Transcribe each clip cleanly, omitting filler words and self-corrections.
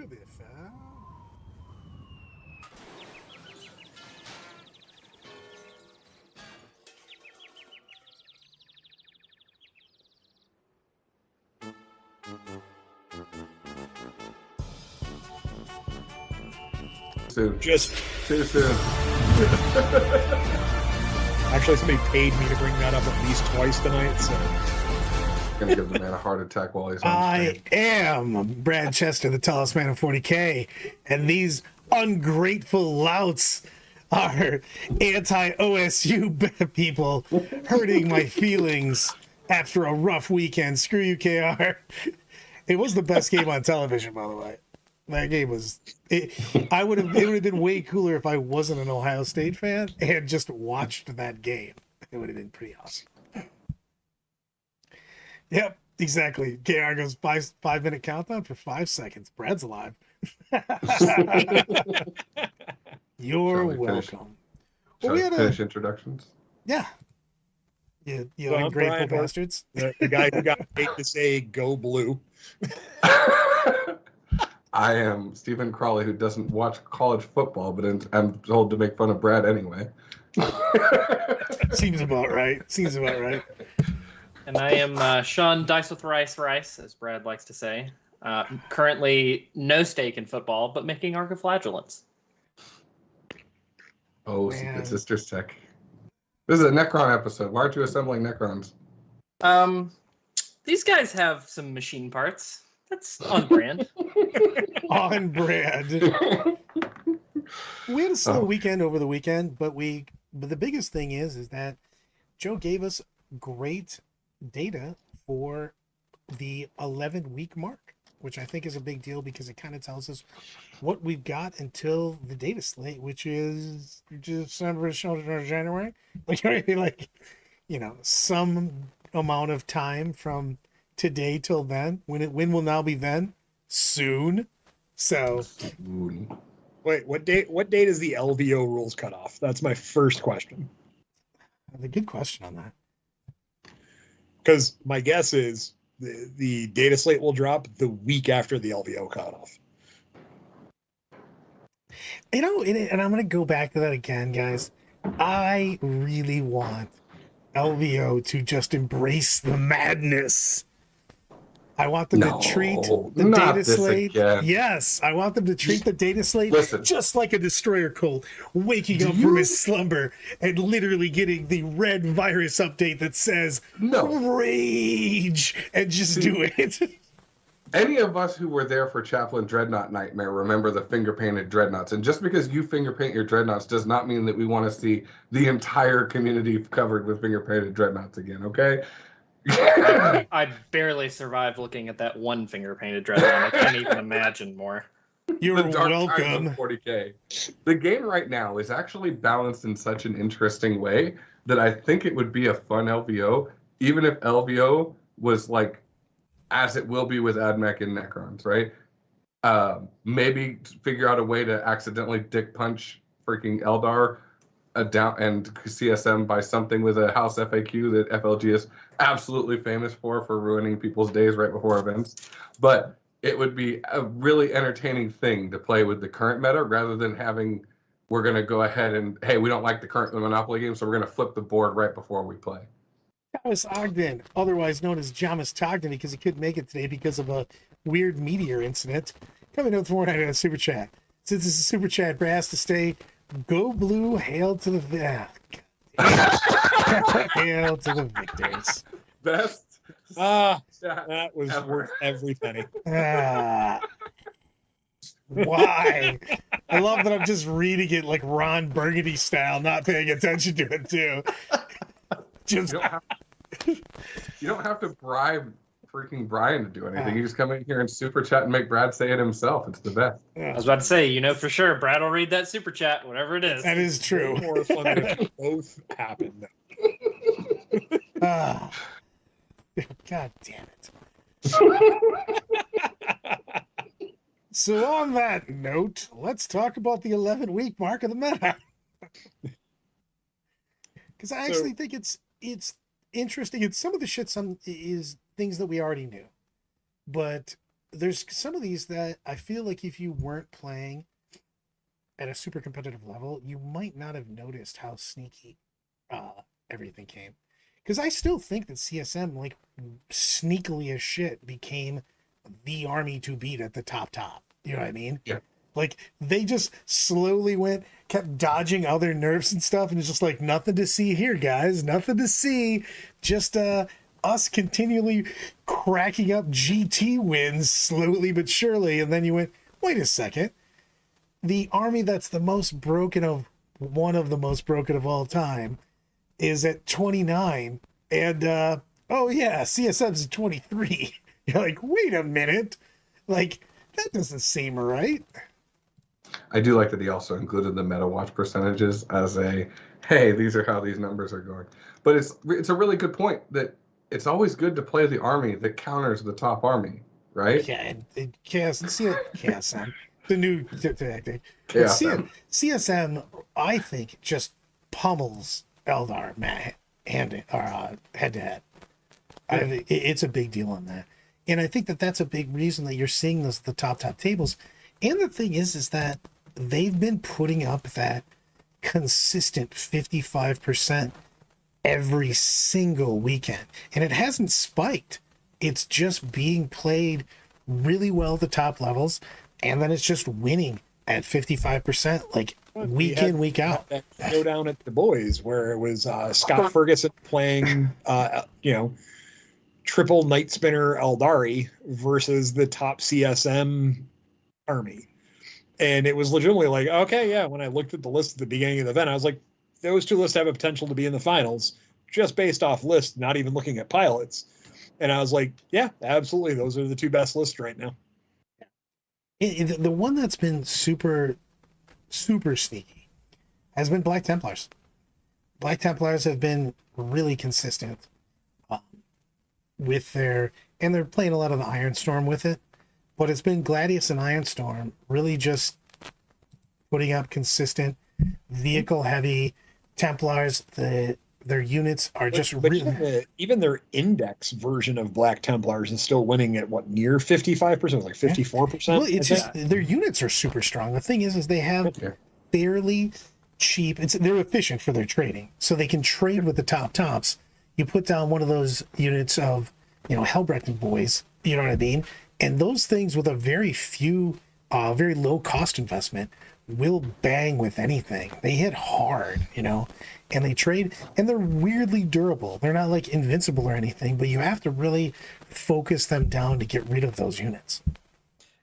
Underperforming. Soon. Just Too soon. actually, somebody paid me to bring that up at least twice tonight. So Gonna give the man a heart attack while he's on I stream. am Brad Chester, the tallest man in 40K, and these ungrateful louts are anti-OSU people hurting my feelings after a rough weekend. Screw you, KR. It was the best game on television, by the way. That game was. It would have been way cooler if I wasn't an Ohio State fan and just watched that game. It would have been pretty awesome. Yep, exactly. KR goes 5 minute countdown for 5 seconds. Brad's alive. You're Shall we finish? welcome. Shall we we had finish introductions? Yeah. You So I'm ungrateful Brian bastards. the guy who got paid to say "Go Blue." I am Stephen Crawley, who doesn't watch college football, but I'm told to make fun of Brad anyway. Seems about right. And I am Sean Dice with Rice, as Brad likes to say. Currently no stake in football, but making arcoflagellants. Oh, Man. Secret Sisters tech. This is a Necron episode. Why aren't you assembling Necrons? These guys have some machine parts. That's on brand. On brand. We had a slow weekend over the weekend, but the biggest thing is that Joe gave us great data for the 11-week mark, which I think is a big deal because it kind of tells us what we've got until the data slate, which is December, January. Like, some amount of time from today till then. When will now be then? Soon. So Wait, what date is the LVO rules cut off? That's my first question. a good question on that. Because my guess is the data slate will drop the week after the LVO cutoff. And I'm going to go back to that again, guys. I really want LVO to just embrace the madness. I want them to treat the not data this slate. again. Yes, I want them to treat the data slate just like a destroyer cult, waking up from his slumber and literally getting the red virus update that says rage and just do it. Any of us who were there for Chaplain Dreadnought Nightmare remember the finger-painted Dreadnoughts. And just because you finger-paint your Dreadnoughts does not mean that we want to see the entire community covered with finger-painted Dreadnoughts again, okay? I barely survived looking at that one finger-painted dreadnought. I can't even imagine more. You're the dark times welcome. of 40K. The game right now is actually balanced in such an interesting way that I think it would be a fun LVO, even if LVO was like, as it will be with Admech and Necrons, right? Maybe figure out a way to accidentally dick punch freaking Eldar down and CSM by something with a house FAQ that FLG is absolutely famous for ruining people's days right before events. But it would be a really entertaining thing to play with the current meta rather than having, we're going to go ahead and, hey, we don't like the current Monopoly game, so we're going to flip the board right before we play. Thomas Ogden, otherwise known as Jamis Togden, because he couldn't make it today because of a weird meteor incident. Coming out for a super chat. Since this is a super chat, Brad has to stay. Go blue, hail to the hail to the victors. Best. That was worth every penny. Why? I love that I'm just reading it like Ron Burgundy style, not paying attention to it too. Just you don't have to bribe freaking Brian to do anything. You just come in here and super chat and make Brad say it himself. It's the best. I was about to say, for sure, Brad will read that super chat, whatever it is. That is true. More fun if both happen. God damn it. So on that note, let's talk about the 11-week mark of the meta. Because I actually think it's interesting. It's some of the shit is things that we already knew. But there's some of these that I feel like if you weren't playing at a super competitive level, you might not have noticed how sneaky everything came. Because I still think that CSM, like, sneakily as shit, became the army to beat at the top. You know what I mean? Yeah. Like, they just slowly kept dodging other nerfs and stuff, and it's just like, nothing to see here, guys. Nothing to see. Just us continually cracking up GT wins slowly but surely. And then you went, wait a second. The army that's the most broken of one of the most broken of all time is at 29. And, oh yeah, CSM's at 23. You're like, wait a minute. Like, that doesn't seem right. I do like that he also included the meta watch percentages as a, hey, these are how these numbers are going. But it's a really good point that it's always good to play the army that counters the top army, right? Yeah, and CSM, the new tactic. Yeah. CSM, I think, just pummels Eldar head to head. It's a big deal on that. And I think that that's a big reason that you're seeing the top tables. And the thing is that they've been putting up that consistent 55% every single weekend. And it hasn't spiked. It's just being played really well at the top levels. And then it's just winning at 55%, like week in, week out. That showdown at the boys where it was Scott Ferguson playing, triple Night Spinner Eldari versus the top CSM army. And it was legitimately like, okay, yeah, when I looked at the list at the beginning of the event, I was like, those two lists have a potential to be in the finals just based off list, not even looking at pilots. And I was like, yeah, absolutely. Those are the two best lists right now. The one that's been super, super sneaky has been Black Templars. Black Templars have been really consistent with they're playing a lot of the Ironstorm with it, but it's been Gladius and Ironstorm really just putting up consistent vehicle heavy Templars. Their units are just really... Even their index version of Black Templars is still winning at what, near 55%, like 54%? Well, it's just their units are super strong. The thing is they have fairly cheap, they're efficient for their trading. So they can trade with the tops. You put down one of those units of, Hellbrecht boys, you know what I mean? And those things with a very low cost investment will bang with anything. They hit hard, and they trade, and they're weirdly durable. They're not like invincible or anything, but you have to really focus them down to get rid of those units.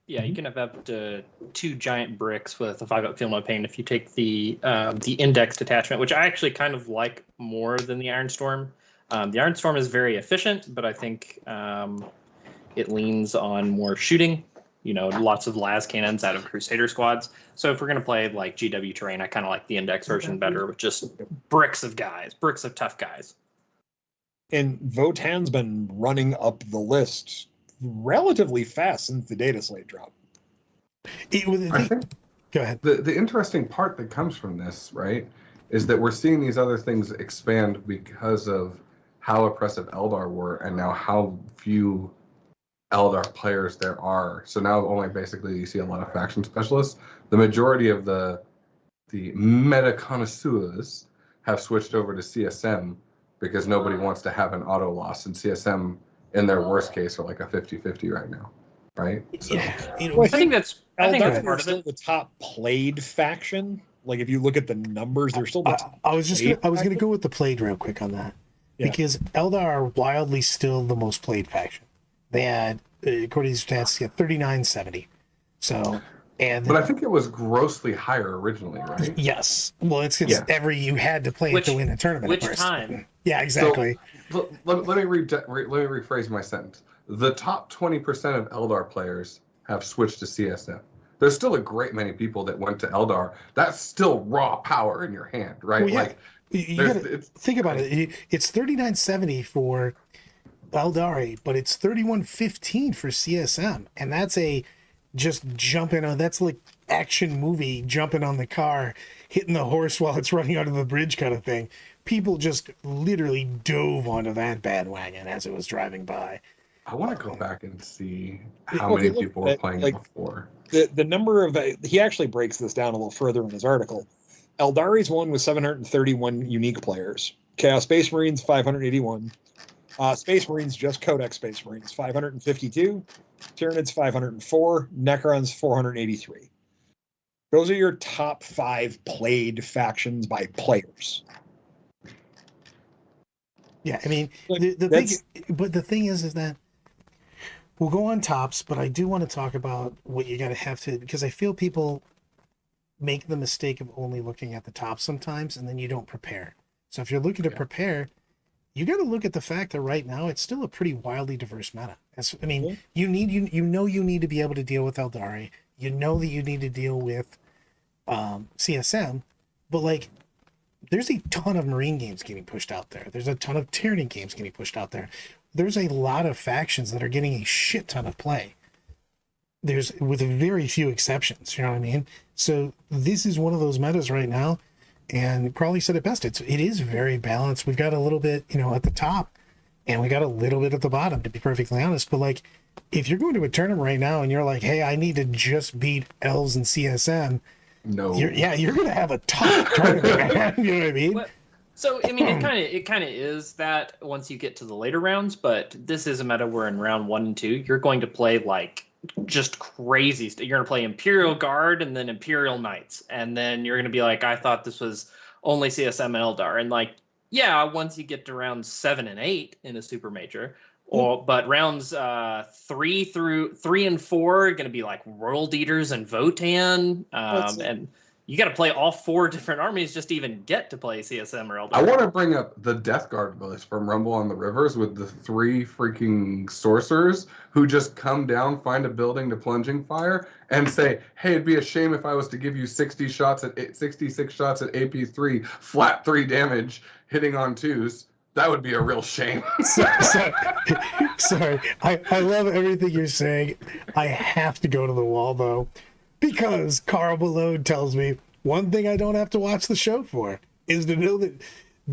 Yeah, you can have up to 2 giant bricks with a 5-up Feel No Pain if you take the indexed attachment, which I actually kind of like more than the Ironstorm. The Ironstorm is very efficient, but I think it leans on more shooting. Lots of las cannons out of Crusader squads. So if we're going to play like GW terrain, I kind of like the index version better with just bricks of tough guys. And Votan's been running up the list relatively fast since the data slate drop. I think go ahead. The interesting part that comes from this, right, is that we're seeing these other things expand because of how oppressive Eldar were and now how few Eldar players there are. So now only basically you see a lot of faction specialists. The majority of the meta connoisseurs have switched over to CSM because nobody wants to have an auto loss, and CSM in their worst case are like a 50-50 right now, right? So, I think that's Eldar part is still of it. the top played faction. Like if you look at the numbers, they're still the top. I was gonna go with the played real quick on that. Yeah. Because Eldar are wildly still the most played faction. They had, according to stats, 3970. So, but I think it was grossly higher originally, right? Yes. Well, it's you had to play it to win the tournament. Which of course. time? Yeah, exactly. So, let me rephrase my sentence. The top 20% of Eldar players have switched to CSM. There's still a great many people that went to Eldar. That's still raw power in your hand, right? Well, yeah. You gotta think about it. It's 3970 for Eldari, but it's 3115 for CSM, and that's just jumping on. That's like action movie jumping on the car, hitting the horse while it's running onto the bridge kind of thing. People just literally dove onto that bandwagon as it was driving by. I want to go back and see Well, how many if you look people were at, playing like, it before. the number of he actually breaks this down a little further in his article. Eldari's won with 731 unique players. Chaos Space Marines 581. Space Marines, just Codex Space Marines, 552. Tyranids 504. Necrons 483. Those are your top 5 played factions by players. Yeah, I mean, Like, the thing is that we'll go on tops, but I do want to talk about what you got to have to, because I feel people make the mistake of only looking at the top sometimes, and then you don't prepare. So if you're looking to prepare, you got to look at the fact that right now it's still a pretty wildly diverse meta. I mean, you need to be able to deal with Eldari. You know that you need to deal with CSM, but like, there's a ton of Marine games getting pushed out there. There's a ton of Tyranny games getting pushed out there. There's a lot of factions that are getting a shit ton of play. There's, with very few exceptions, you know what I mean? So this is one of those metas right now, and Crawley said it best. It is very balanced. We've got a little bit, at the top, and we got a little bit at the bottom, to be perfectly honest. But like, if you're going to a tournament right now and you're like, hey, I need to just beat elves and CSM, no, you're gonna have a tough tournament, man. You know what I mean? So I mean, it kind of is that once you get to the later rounds, but this is a meta where in round 1 and 2, you're going to play like just crazy stuff. You're going to play Imperial Guard and then Imperial Knights, and then you're going to be like, I thought this was only CSM and Eldar, and like, yeah, once you get to rounds 7 and 8 in a super major. But rounds 3 and 4 are going to be like World Eaters and Votan, and you got to play all 4 different armies just to even get to play CSM or Eldar. I want to bring up the Death Guard list from Rumble on the Rivers with the 3 freaking sorcerers who just come down, find a building to plunging fire, and say, "Hey, it'd be a shame if I was to give you 66 shots at AP3, flat 3 damage, hitting on 2s." That would be a real shame. Sorry. I love everything you're saying. I have to go to the wall, though, because Carl Malone tells me one thing I don't have to watch the show for is to know that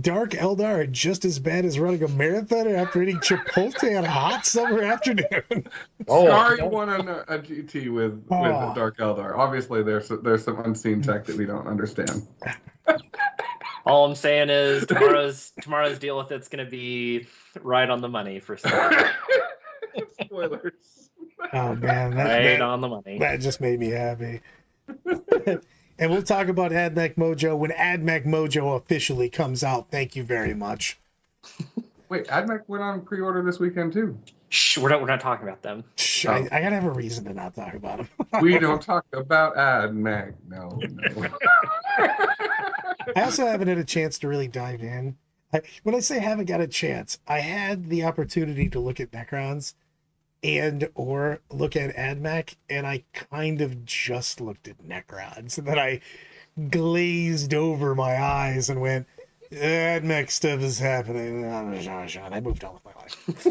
Dark Eldar are just as bad as running a marathon after eating Chipotle on a hot summer afternoon. Sorry, won a GT with Dark Eldar. Obviously, there's some unseen tech that we don't understand. All I'm saying is tomorrow's deal with it's going to be right on the money for stuff. Spoilers. Oh man, right on the money. That just made me happy. And we'll talk about Admech Mojo when Admech Mojo officially comes out. Thank you very much. Wait, Admech went on pre-order this weekend too. Shh, we're not talking about them. Shh, I gotta have a reason to not talk about them. We don't talk about Admech. No. I also haven't had a chance to really dive in. When I say haven't got a chance, I had the opportunity to look at Necrons or look at Admech, and I kind of just looked at Necrons, and then I glazed over my eyes and went, Admech stuff is happening. I moved on with my life.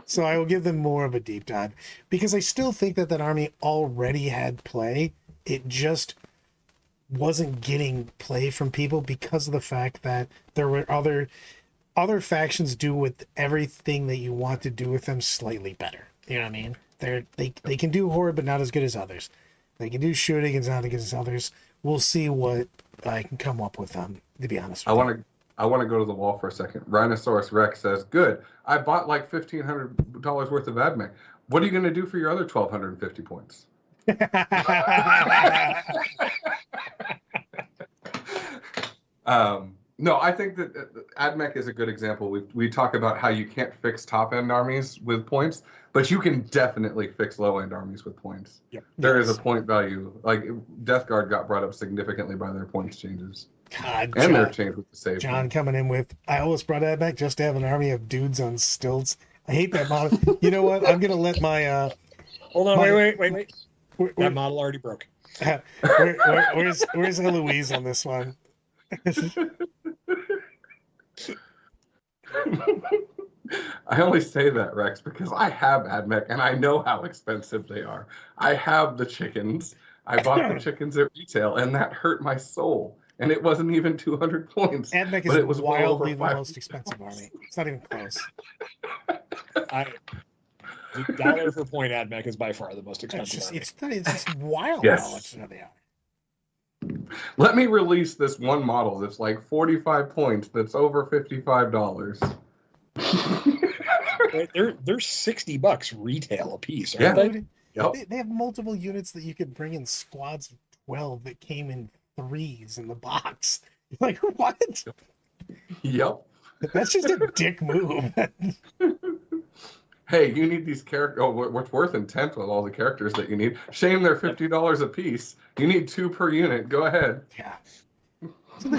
So I will give them more of a deep dive, because I still think that army already had play. It just wasn't getting play from people because of the fact that there were other factions do with everything that you want to do with them slightly better. You know what I mean? They can do horde, but not as good as others. They can do shooting, it's not as good as others. We'll see what I can come up with them, to be honest with you. I want to go to the wall for a second. Rhinosaurus Rex says, "Good. I bought like $1,500 worth of Admech. What are you going to do for your other 1,250 points?" No, I think that Admech is a good example. We talk about how you can't fix top-end armies with points, but you can definitely fix low-end armies with points. Yep. There is a point value. Like, Death Guard got brought up significantly by their points changes. God, and their change with the save. John coming in with, I almost brought Admech just to have an army of dudes on stilts. I hate that model. You know what? I'm going to let my... Hold on, wait. That model already broke. Where's Eloise on this one? I only say that, Rex, because I have Admech and I know how expensive they are. I have the chickens. I bought the chickens at retail, and that hurt my soul. And it wasn't even 200 points. Admech is wildly the most expensive army. It's not even close. dollar per point Admech is by far the most It's expensive. just army. it's just wild Yes. how much they are. Let me release this one model that's like 45 points that's over $55. They're $60 retail a piece, Yeah. aren't they? Dude, Yep. they have multiple units that you could bring in squads of 12 that came in threes in the box. Like, what? Yep. That's just a dick move. Hey, you need these characters. Oh, what's worth in 10th with all the characters that you need? Shame they're $50 a piece. You need 2 per unit. Go ahead. Yeah. So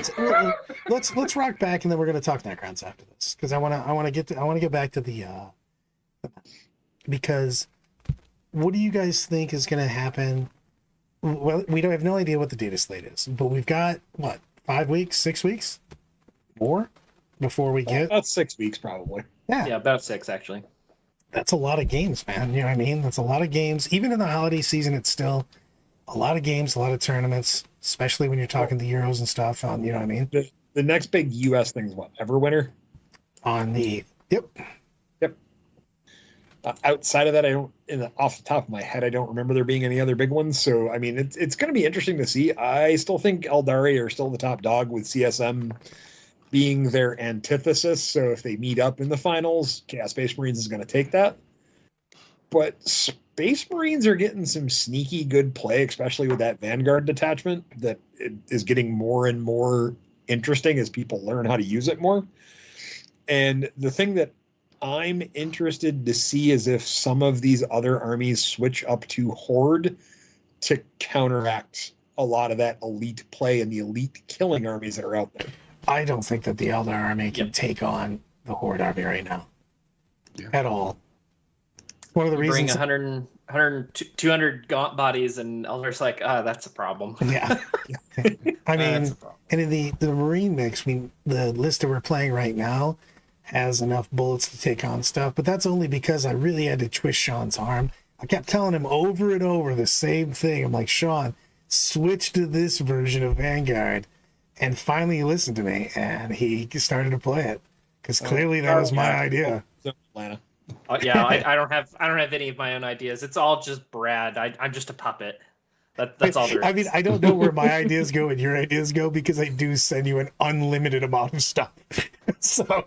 let's rock back, and then we're gonna talk Necrons after this, because I wanna get back to the because what do you guys think is gonna happen? Well, we don't have no idea what the data slate is, but we've got what, 5 weeks, 6 weeks, more before we get About 6 weeks probably. Yeah, about 6 actually. That's a lot of games, man. You know what I mean? That's a lot of games. Even in the holiday season, it's still a lot of games, a lot of tournaments, especially when you're talking the Euros and stuff. On, you know what I mean? The next big U.S. thing is what? Everwinter? On the yep. Outside of that, off the top of my head, I don't remember there being any other big ones. So, I mean, it's going to be interesting to see. I still think Eldari are still the top dog, with CSM being their antithesis. So if they meet up in the finals, Chaos Space Marines is going to take that. But Space Marines are getting some sneaky good play, especially with that Vanguard detachment that is getting more and more interesting as people learn how to use it more. And the thing that I'm interested to see is if some of these other armies switch up to Horde to counteract a lot of that elite play and the elite killing armies that are out there. I don't think that the Eldar army can take on the Horde army right now at all. One of the Bring reasons 100, 200 gaunt bodies, and Eldar's like, that's a problem. Yeah. I mean, That's a problem. and in the Marine mix, the list that we're playing right now has enough bullets to take on stuff, but that's only because I really had to twist Sean's arm. I kept telling him over and over the same thing. I'm like, Sean, switch to this version of Vanguard. And finally he listened to me, and he started to play it, because clearly that was my idea. Atlanta. Yeah, I don't have any of my own ideas. It's all just Brad. I'm just a puppet. That's all there is. I mean, I don't know where my ideas go and your ideas go, because I do send you an unlimited amount of stuff. So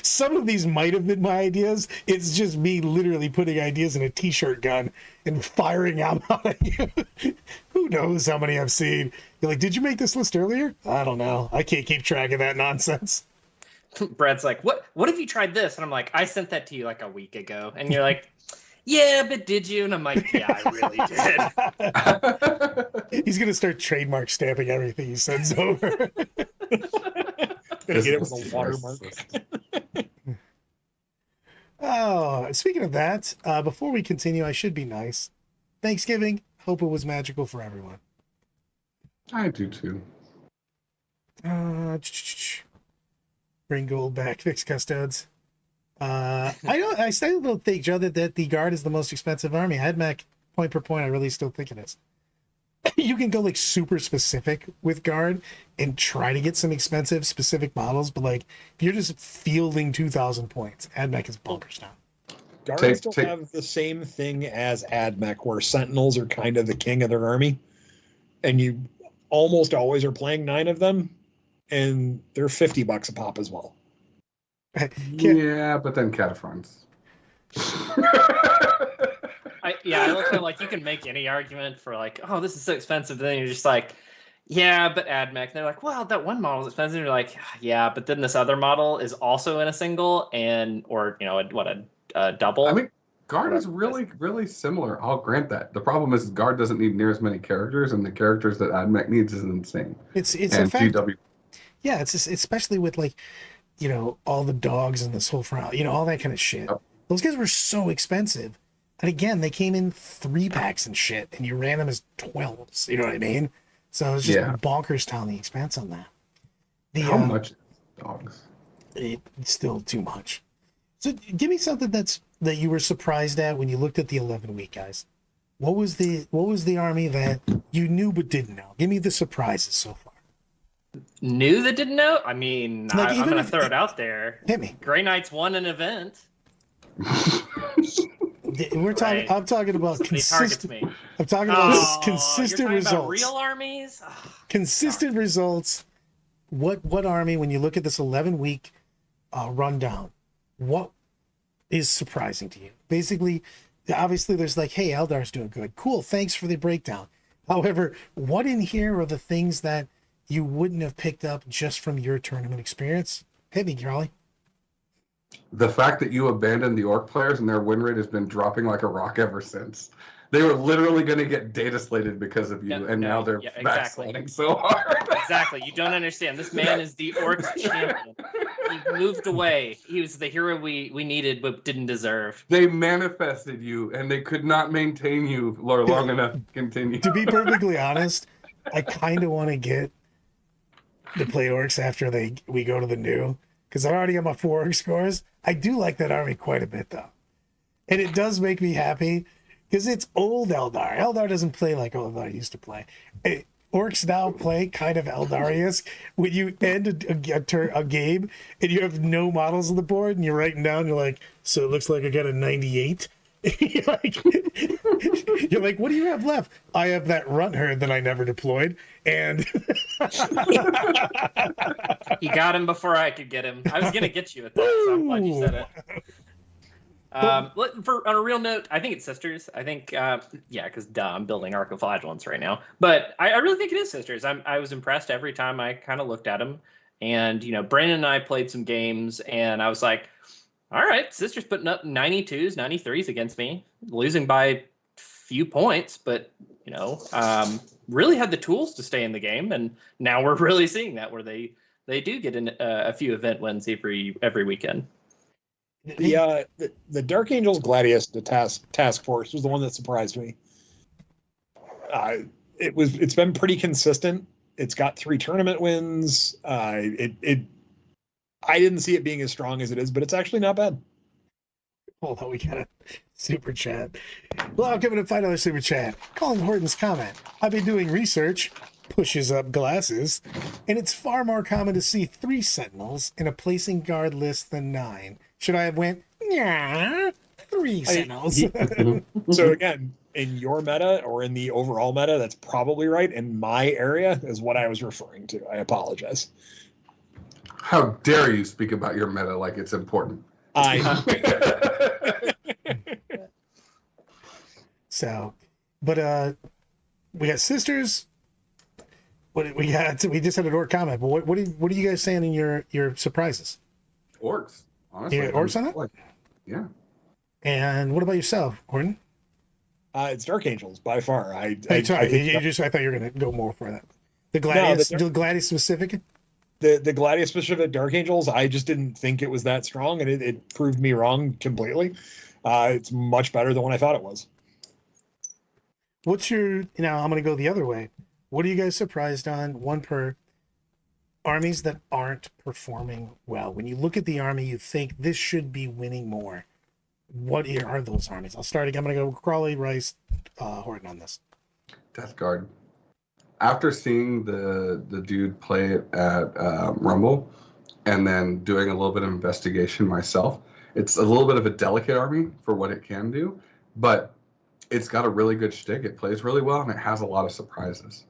some of these might have been my ideas. It's just me literally putting ideas in a t-shirt gun and firing out at you. Who knows how many I've seen? You're like, did you make this list earlier? I don't know. I can't keep track of that nonsense. Brad's like, what have you tried this? And I'm like, I sent that to you like a week ago. And you're like, yeah, but did you? And I'm like, yeah, I really did. He's going to start trademark stamping everything he sends over. Gonna get it with a watermark. Oh, speaking of that, before we continue, I should be nice. Thanksgiving. Hope it was magical for everyone. I do too. Bring gold back, fix custodes. I still don't think, Joe, that the Guard is the most expensive army. Admech, point per point, I really still think it is. You can go like super specific with Guard and try to get some expensive specific models, but like if you're just fielding 2,000 points, Admech is bonkers now. Guards still have the same thing as Admech, where Sentinels are kind of the king of their army, and you almost always are playing 9 of them, and they're $50 a pop as well. Yeah, but then Cataphrons. I look at like you can make any argument for like, oh, this is so expensive. Then you're just like, yeah, but Admech. And they're like, well, that one model is expensive. And you're like, yeah, but then this other model is also in a single or a double. I mean, Guard is really, really similar. I'll grant that. The problem is Guard doesn't need near as many characters, and the characters that Admech needs is insane. It's and a fact. GW. Yeah, it's just, especially with like, all the dogs and this whole front, all that kind of shit. Yep. Those guys were so expensive. And again, they came in 3-packs and shit, and you ran them as 12s. You know what I mean? So it's just bonkers town the expense on that. How much dogs? It's still too much. So give me something that you were surprised at when you looked at the 11-week guys. What was the army that you knew but didn't know? Give me the surprises so far. Knew that didn't know? I mean, Like, I'm going to throw it out there. Hit me. Grey Knights won an event. We're talking. Right. I'm talking about Somebody targets consistent. me. I'm talking about Oh, consistent you're talking results. about real armies? Oh, Consistent results. What army? When you look at this 11-week rundown, what is surprising to you? Basically, obviously, there's like, hey, Eldar's doing good. Cool. Thanks for the breakdown. However, what in here are the things that you wouldn't have picked up just from your tournament experience? Hit me, Charlie. The fact that you abandoned the orc players and their win rate has been dropping like a rock ever since. They were literally going to get data slated because of you, now they're backsliding so hard. Exactly. You don't understand. This man is the Orcs champion. He moved away. He was the hero we needed but didn't deserve. They manifested you, and they could not maintain you long enough to continue. To be perfectly honest, I kind of want to get the play Orcs after we go to the new, because I already got my 4 Orc scores. I do like that army quite a bit, though. And it does make me happy, because it's old Eldar. Eldar doesn't play like Eldar used to play. Orcs now play kind of Eldarius. When you end a game and you have no models on the board and you're writing down, you're like, so it looks like I got a 98. you're like, what do you have left? I have that runt herd that I never deployed. And he got him before I could get him. I was going to get you at that, so I'm glad you said it. On a real note, I think it's Sisters. I think, because I'm building Archoflagellants right now. But I really think it is Sisters. I was impressed every time I kind of looked at them. And, Brandon and I played some games, and I was like, all right, Sisters putting up 92s, 93s against me, losing by few points, but, really had the tools to stay in the game. And now we're really seeing that where they do get a few event wins every weekend. The Dark Angels Gladius task force was the one that surprised me. It's been pretty consistent. It's got 3 tournament wins. I didn't see it being as strong as it is, but it's actually not bad. Hold on, we got a super chat. Well, I'm giving a $5 super chat. Colin Horton's comment. I've been doing research, pushes up glasses, and it's far more common to see 3 sentinels in a placing guard list than 9. Should I have went, yeah, 3 sentinels? So again, in your meta or in the overall meta, that's probably right. In my area is what I was referring to. I apologize. How dare you speak about your meta like it's important? So, but we got Sisters. We just had an orc comment, but what are you guys saying in your surprises? Orcs, honestly. You got orcs on it? Yeah. And what about yourself, Horton? It's Dark Angels by far. I thought you were gonna go more for that. The Gladius, the Gladius specific. The Gladius specific Dark Angels, I just didn't think it was that strong, and it proved me wrong completely. It's much better than what I thought it was. What's your? I'm gonna go the other way. What are you guys surprised on? One per armies that aren't performing well. When you look at the army, you think this should be winning more. What are those armies? I'm gonna go Crawley, Rice, Horton on this. Death Guard. After seeing the dude play it at Rumble and then doing a little bit of investigation myself, it's a little bit of a delicate army for what it can do, but it's got a really good shtick. It plays really well, and it has a lot of surprises.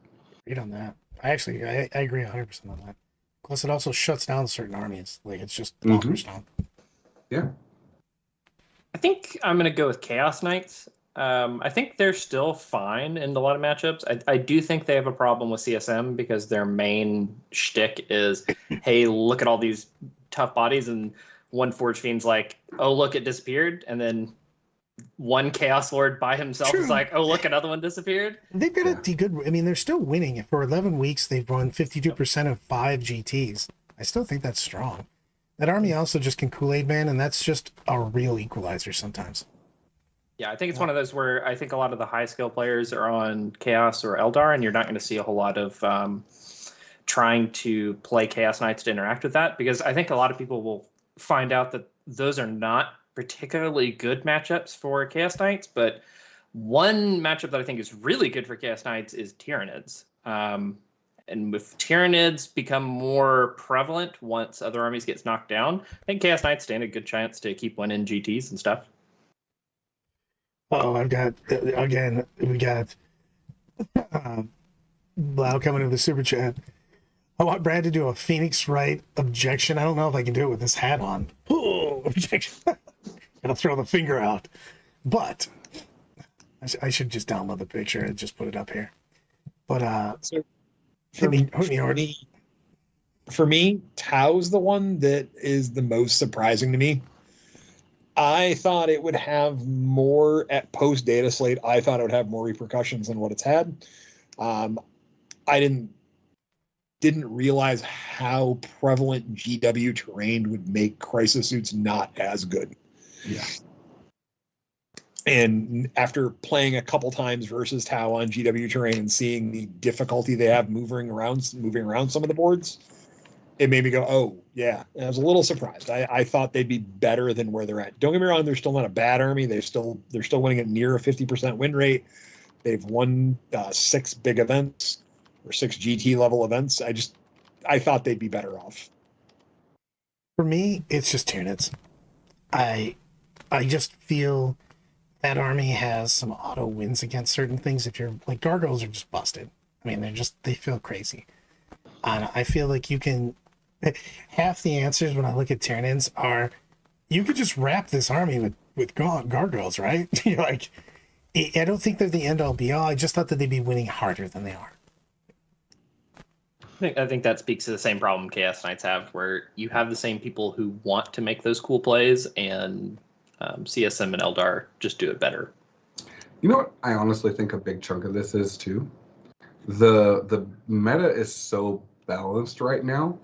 Read on that. I agree 100% on that. Plus, it also shuts down certain armies. Like, it's just bonkers down. Yeah. I think I'm going to go with Chaos Knights. I think they're still fine in a lot of matchups. I do think they have a problem with CSM because their main shtick is, hey, look at all these tough bodies, and one Forge Fiend's like, oh, look, it disappeared, and then one Chaos Lord by himself is like, oh, look, another one disappeared. They've got a good. I mean, they're still winning. For 11 weeks, they've won 52% of 5 GTs. I still think that's strong. That army also just can Kool-Aid Man, and that's just a real equalizer sometimes. Yeah, I think it's one of those where I think a lot of the high skill players are on Chaos or Eldar, and you're not going to see a whole lot of trying to play Chaos Knights to interact with that, because I think a lot of people will find out that those are not particularly good matchups for Chaos Knights. But one matchup that I think is really good for Chaos Knights is Tyranids. And if Tyranids become more prevalent once other armies gets knocked down, I think Chaos Knights stand a good chance to keep winning GTs and stuff. Oh, I've got again. We got Blau coming to the super chat. I want Brad to do a Phoenix Wright objection. I don't know if I can do it with this hat on. Oh, objection. Gotta throw the finger out. But I should just download the picture and just put it up here. But So hit me hard. For me, Tao's the one that is the most surprising to me. I thought it would have more at post data slate. I thought it would have more repercussions than what it's had. I didn't realize how prevalent GW terrain would make crisis suits not as good. Yeah. And after playing a couple times versus Tau on GW terrain and seeing the difficulty they have moving around some of the boards, it made me go, oh yeah. And I was a little surprised. I thought they'd be better than where they're at. Don't get me wrong, they're still not a bad army. They're still winning at near a 50% win rate. They've won 6 big events or 6 GT level events. I thought they'd be better off. For me, it's just Tyranids. I just feel that army has some auto wins against certain things. If you're like, gargoyles are just busted. I mean, they feel crazy. And I feel like you can, half the answers when I look at Tyranids are, you could just wrap this army with gargoyles, right? You're like, I don't think they're the end all be all. I just thought that they'd be winning harder than they are. I think that speaks to the same problem Chaos Knights have, where you have the same people who want to make those cool plays, and CSM and Eldar just do it better. You know what I honestly think a big chunk of this is too? The meta is so balanced right now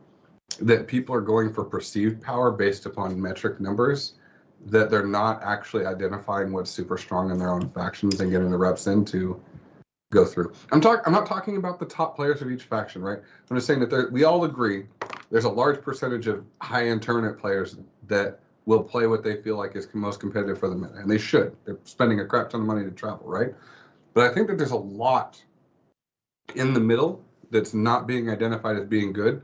that people are going for perceived power based upon metric numbers, that they're not actually identifying what's super strong in their own factions and getting the reps in to go through. I'm not talking about the top players of each faction, right? I'm just saying that we all agree there's a large percentage of high-end tournament players that will play what they feel like is most competitive for the meta, and they should. They're spending a crap ton of money to travel, right? But I think that there's a lot in the middle that's not being identified as being good,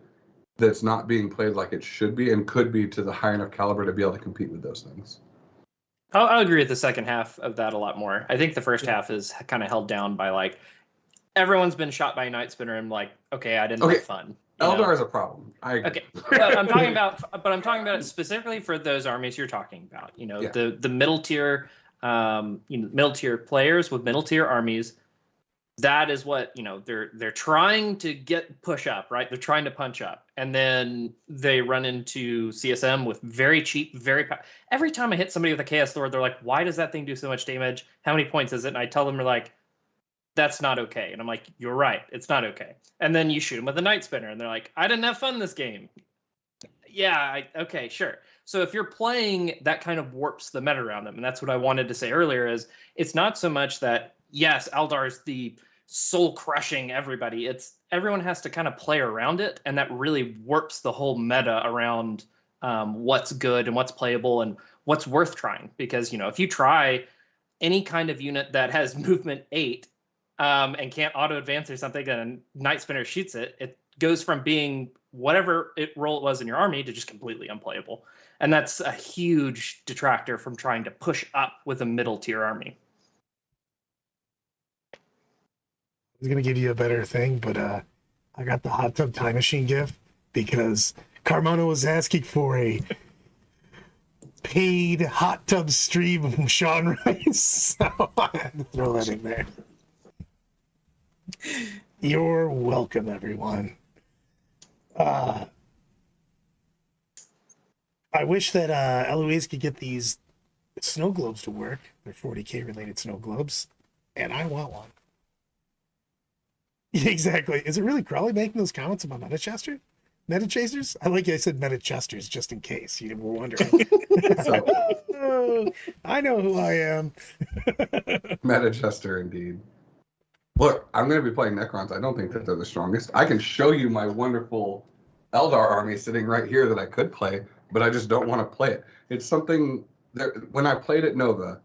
that's not being played like it should be and could be to the high enough caliber to be able to compete with those things. I'll agree with the second half of that a lot more. I think the first half is kind of held down by, like, everyone's been shot by a Night Spinner, and like, okay, I didn't have fun. Eldar is a problem. Okay, but I'm talking about it specifically for those armies you're talking about. The middle tier, middle tier players with middle tier armies. That is what they're trying to push up, right? They're trying to punch up, and then they run into CSM with very cheap, every time I hit somebody with a Chaos Lord, they're like, "Why does that thing do so much damage? How many points is it?" And I tell them, they're like, "That's not okay." And I'm like, "You're right, it's not okay." And then you shoot them with a Night Spinner, and they're like, "I didn't have fun this game." Yeah, okay, sure. So if you're playing, that kind of warps the meta around them, and that's what I wanted to say earlier. Is it's not so much that, yes, Eldar's the soul crushing everybody. It's everyone has to kind of play around it, and that really warps the whole meta around what's good and what's playable and what's worth trying. Because if you try any kind of unit that has movement 8 and can't auto advance or something, and Night Spinner shoots it, it goes from being whatever role it was in your army to just completely unplayable. And that's a huge detractor from trying to push up with a middle tier army. I was gonna give you a better thing, but I got the hot tub time machine gift because Carmona was asking for a paid hot tub stream of Sean Rice, so I had to throw that in there. You're welcome, everyone. I wish that Eloise could get these snow globes to work. They're 40K related snow globes, and I want one. Yeah, exactly. Is it really Crawley making those comments about Metachester? Metachasers? I said Metachesters just in case you were wondering. I know who I am. Metachester, indeed. Look, I'm going to be playing Necrons. I don't think that they're the strongest. I can show you my wonderful Eldar army sitting right here that I could play, but I just don't want to play it. It's something that when I played at Nova,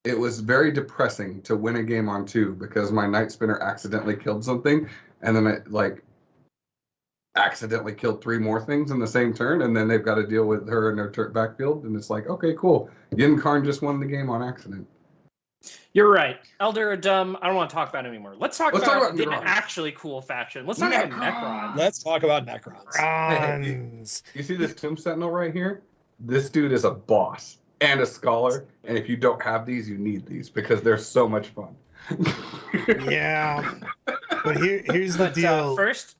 it was very depressing to win a game on 2 because my Night Spinner accidentally killed something, and then it accidentally killed 3 more things in the same turn, and then they've got to deal with her in their backfield, and it's like, okay, cool. Yin Karn just won the game on accident. You're right. Elder are dumb. I don't want to talk about it anymore. Let's talk about the Necrons. actually cool faction. Let's talk about Necron. Let's talk about Necrons. Crons. You see this Tomb Sentinel right here? This dude is a boss and a scholar, and if you don't have these, you need these because they're so much fun. Yeah, but here's the deal. First,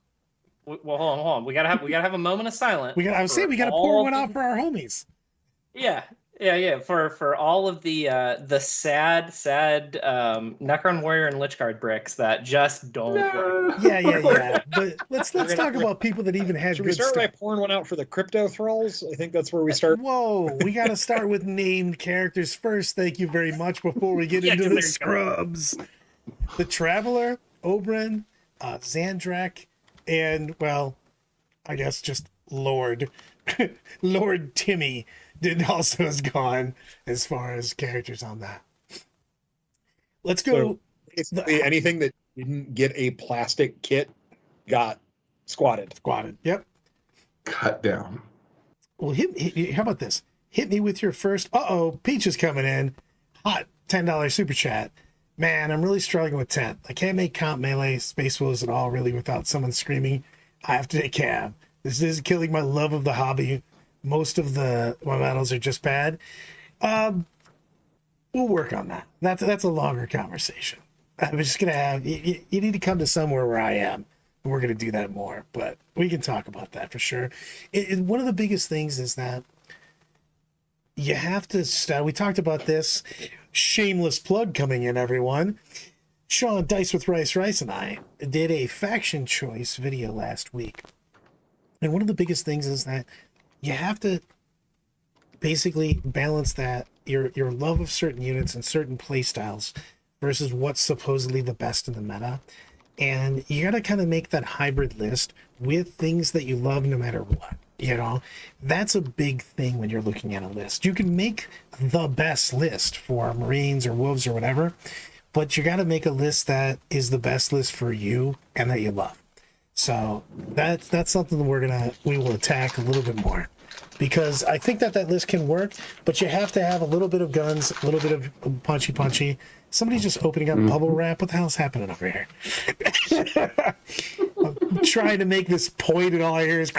well, hold on. We gotta have a moment of silence. I was saying we gotta pour one out for our homies. Yeah. For all of the sad Necron Warrior and Lich Guard bricks that just don't work. Yeah. But let's talk about people that even had. Should we start by pouring one out for the crypto thralls? I think that's where we start. Whoa, we got to start with named characters first. Thank you very much. Before we get into the scrubs, the Traveler, Oberyn, Xandrak, and well, I guess just Lord Timmy. Also is gone as far as characters on that. Let's go. So anything that didn't get a plastic kit got squatted. Yep. Cut down. Well, how about this? Hit me with your first. Peach is coming in. Hot $10 super chat. Man, I'm really struggling with 10. I can't make comp melee Space Wolves at all, really, without someone screaming, I have to take cab. This is killing my love of the hobby. Most of my medals are just bad. We'll work on that. That's a longer conversation. I'm just gonna have you need to come to somewhere where I am. And we're gonna do that more, but we can talk about that for sure. One of the biggest things is that you have to start. We talked about this. Shameless plug coming in, everyone. Sean Dice with Rice and I did a faction choice video last week, and one of the biggest things is that you have to basically balance that your love of certain units and certain play styles versus what's supposedly the best in the meta. And you got to kind of make that hybrid list with things that you love no matter what. That's a big thing when you're looking at a list. You can make the best list for Marines or Wolves or whatever, but you got to make a list that is the best list for you and that you love. So that's something we will attack a little bit more, because I think that list can work, but you have to have a little bit of guns, a little bit of punchy. Somebody's just opening up bubble wrap. What the hell's happening over here? I'm trying to make this point, and all I hear is.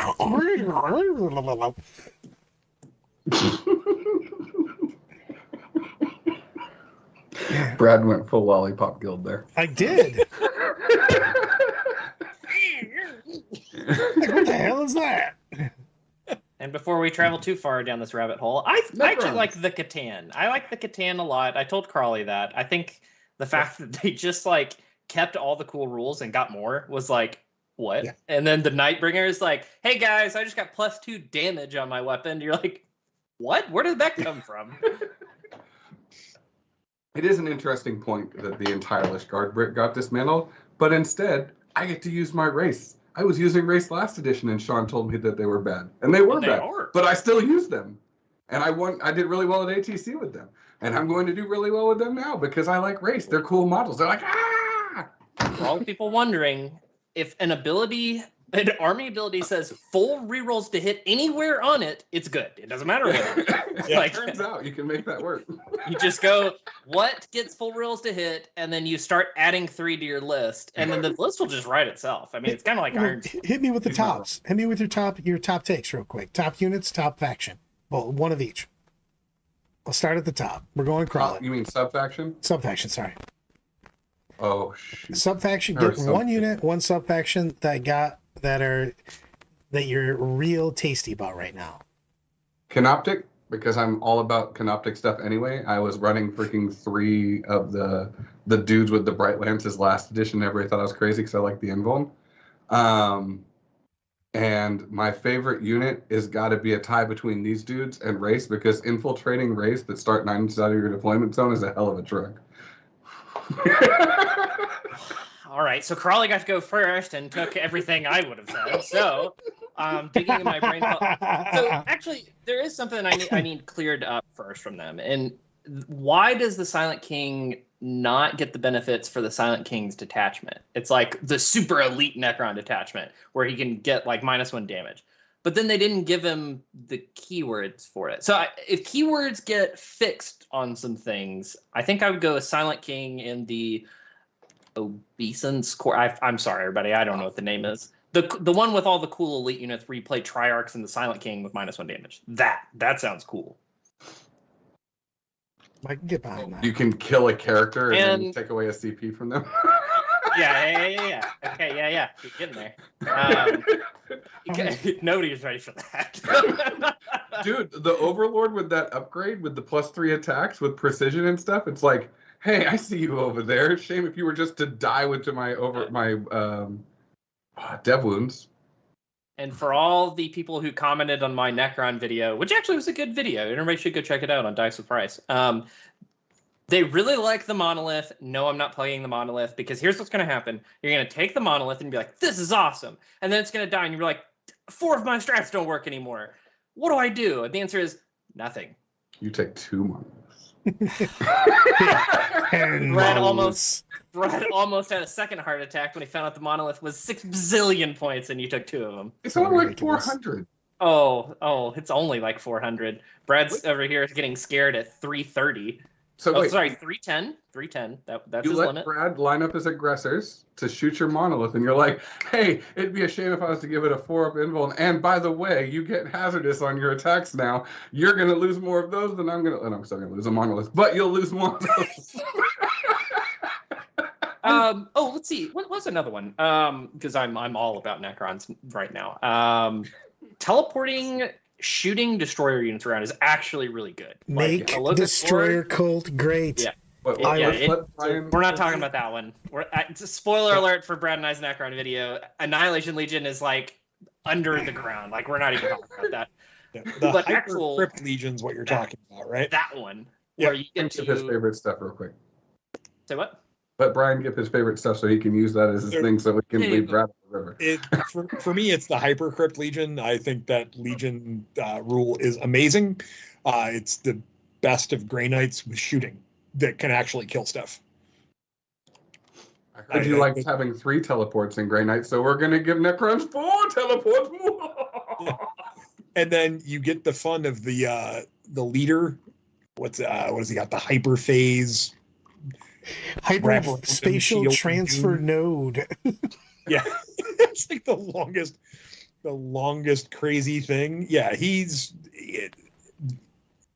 Brad went full lollipop guild there. I did. Like, what the hell is that? And before we travel too far down this rabbit hole, I actually like the Catan. I like the Catan a lot. I told Crawley that. I think the fact that they just kept all the cool rules and got more was what? Yeah. And then the Nightbringer is like, hey guys, I just got +2 damage on my weapon. You're like, what? Where did that come from? It is an interesting point that the entire Lich Guard brick got dismantled, but instead, I get to use my race. I was using race last edition, and Sean told me that they were bad, and they were bad. But I still used them, and I did really well at ATC with them, and I'm going to do really well with them now because I like race. They're cool models. They're like For all the people wondering, if an army ability says full rerolls to hit anywhere on it, it's good. It doesn't matter what. It turns out you can make that work. You just go, what gets full rerolls to hit, and then you start adding 3 to your list, and then the list will just write itself. I mean, it's kind of like Iron. Hit me with the tops. Hit me with your top takes real quick. Top units, top faction. Well, one of each. I'll start at the top. We're going Crawley. You mean sub-faction? Sub-faction, sorry. Oh, shoot. Sub-faction, get one unit, one sub-faction that you're real tasty about right now. Canoptic, because I'm all about Canoptic stuff anyway. I was running freaking 3 of the dudes with the bright lances last edition. Everybody thought I was crazy because I like the Invuln. And my favorite unit is got to be a tie between these dudes and race, because infiltrating race that start 9 inches out of your deployment zone is a hell of a drug. All right, so Crawley got to go first and took everything I would have said. So, digging in my brain. So, actually, there is something I need cleared up first from them. And why does the Silent King not get the benefits for the Silent King's detachment? It's like the super elite Necron detachment, where he can get -1 damage. but then they didn't give him the keywords for it. So if keywords get fixed on some things, I think I would go with Silent King in the Obeisance Core. I'm sorry, everybody. I don't know what the name is. The one with all the cool elite units where you play Triarchs and the Silent King with -1 damage. That sounds cool. I can get behind that. You can kill a character and then And- take away a CP from them. Yeah. Okay, yeah. You're getting there. Nobody's ready for that. Dude, the Overlord with that upgrade with the +3 attacks with precision and stuff, it's like, hey, I see you over there. Shame if you were just to die into my dev wounds. And for all the people who commented on my Necron video, which actually was a good video, everybody should go check it out on Dice with Price. They really like the monolith. No, I'm not playing the monolith because here's what's going to happen. You're going to take the monolith and be like, this is awesome. And then it's going to die and you're like, 4 of my strats don't work anymore. What do I do? And the answer is nothing. You take 2 months. And Brad monoliths. almost had a second heart attack when he found out the monolith was 6 bazillion points and you took 2 of them. It's only like Ridiculous. 400. Oh, it's only like 400. Brad's over here is getting scared at 330. So Oh, wait, sorry, 310. 310. That's you his let limit. Brad line up his aggressors to shoot your monolith, and you're like, hey, it'd be a shame if I was to give it a 4-up invul. And by the way, you get hazardous on your attacks now. You're going to lose more of those than I'm going to. And I'm still going to lose a monolith, but you'll lose more of those. Let's see. What's another one? Because I'm all about Necrons right now. Teleporting shooting destroyer units around is actually really good. Make a Locust destroyer Lord- cult great. Yeah. But Yeah, let's it- let Brian- We're not talking about that one. It's a spoiler alert for Brad and I's Necron video. Annihilation Legion is like under the ground. Like we're not even talking about that. Yeah, the But Hyper actual- Crypt Legion's what you're talking about, right? That one Yeah. where you Brian get give his to favorite stuff real quick. say what? Let Brian give his favorite stuff so he can use that as his thing so we can Hey, leave Brad on the river. For me, it's the Hyper Crypt Legion. I think that Legion rule is amazing. It's the best of Grey Knights with shooting that can actually kill stuff. I heard you liked having 3 teleports in Grey Knight, so we're going to give Necrons 4 teleports. And then you get the fun of the leader. What has he got? The hyper phase. Wrap around Hyperspatial the shield. transfer node. Yeah, it's like the longest crazy thing. Yeah, he's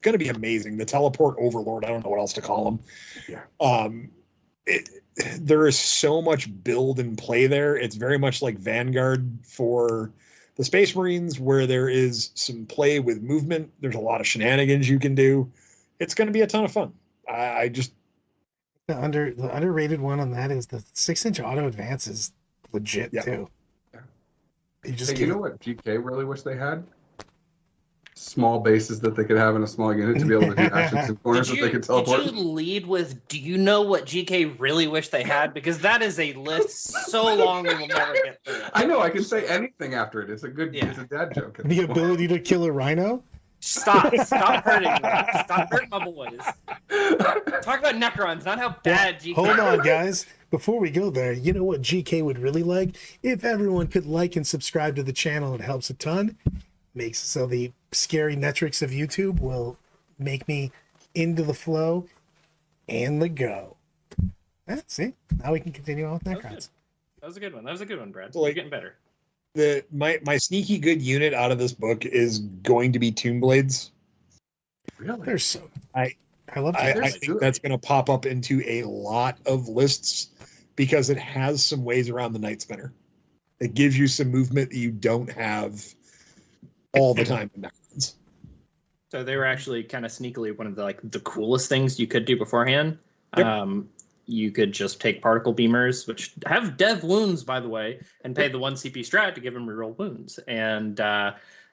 going to be amazing. The teleport overlord. I don't know what else to call him. Yeah. There is so much build and play there. It's very much like Vanguard for the Space Marines, where there is some play with movement. There's a lot of shenanigans you can do. It's going to be a ton of fun. The underrated one on that is the 6-inch auto advance is legit too. Yeah. You just Hey, get you know what GK really wish they had? Small bases that they could have in a small unit to be able to do actions in corners that they could teleport. Did you lead with, do you know what GK really wish they had? Because that is a list so long we will never get through it. I know, I can say anything after it. It's a good, Yeah. it's a dad joke. the ability to kill a rhino. Stop hurting me. Stop hurting my boys. Talk about Necrons, not how bad GK Hold on, guys. Before we go there, you know what GK would really like? If everyone could like and subscribe to the channel, it helps a ton. Makes so the scary metrics of YouTube will make me into the flow and the go. See, now we can continue on with Necrons. That was a good one. That was a good one, Brad. Like- You're getting better. My sneaky good unit out of this book is going to be Tomb Blades. Really? There's so I love I Tomb Blades. think that's going to pop up into a lot of lists because it has some ways around the Night Spinner. It gives you some movement that you don't have all the time in Necrons. So they were actually kind of sneakily one of the coolest things you could do beforehand. Yep. You could just take particle beamers, which have dev wounds, by the way, and pay the 1 CP strat to give them reroll wounds. And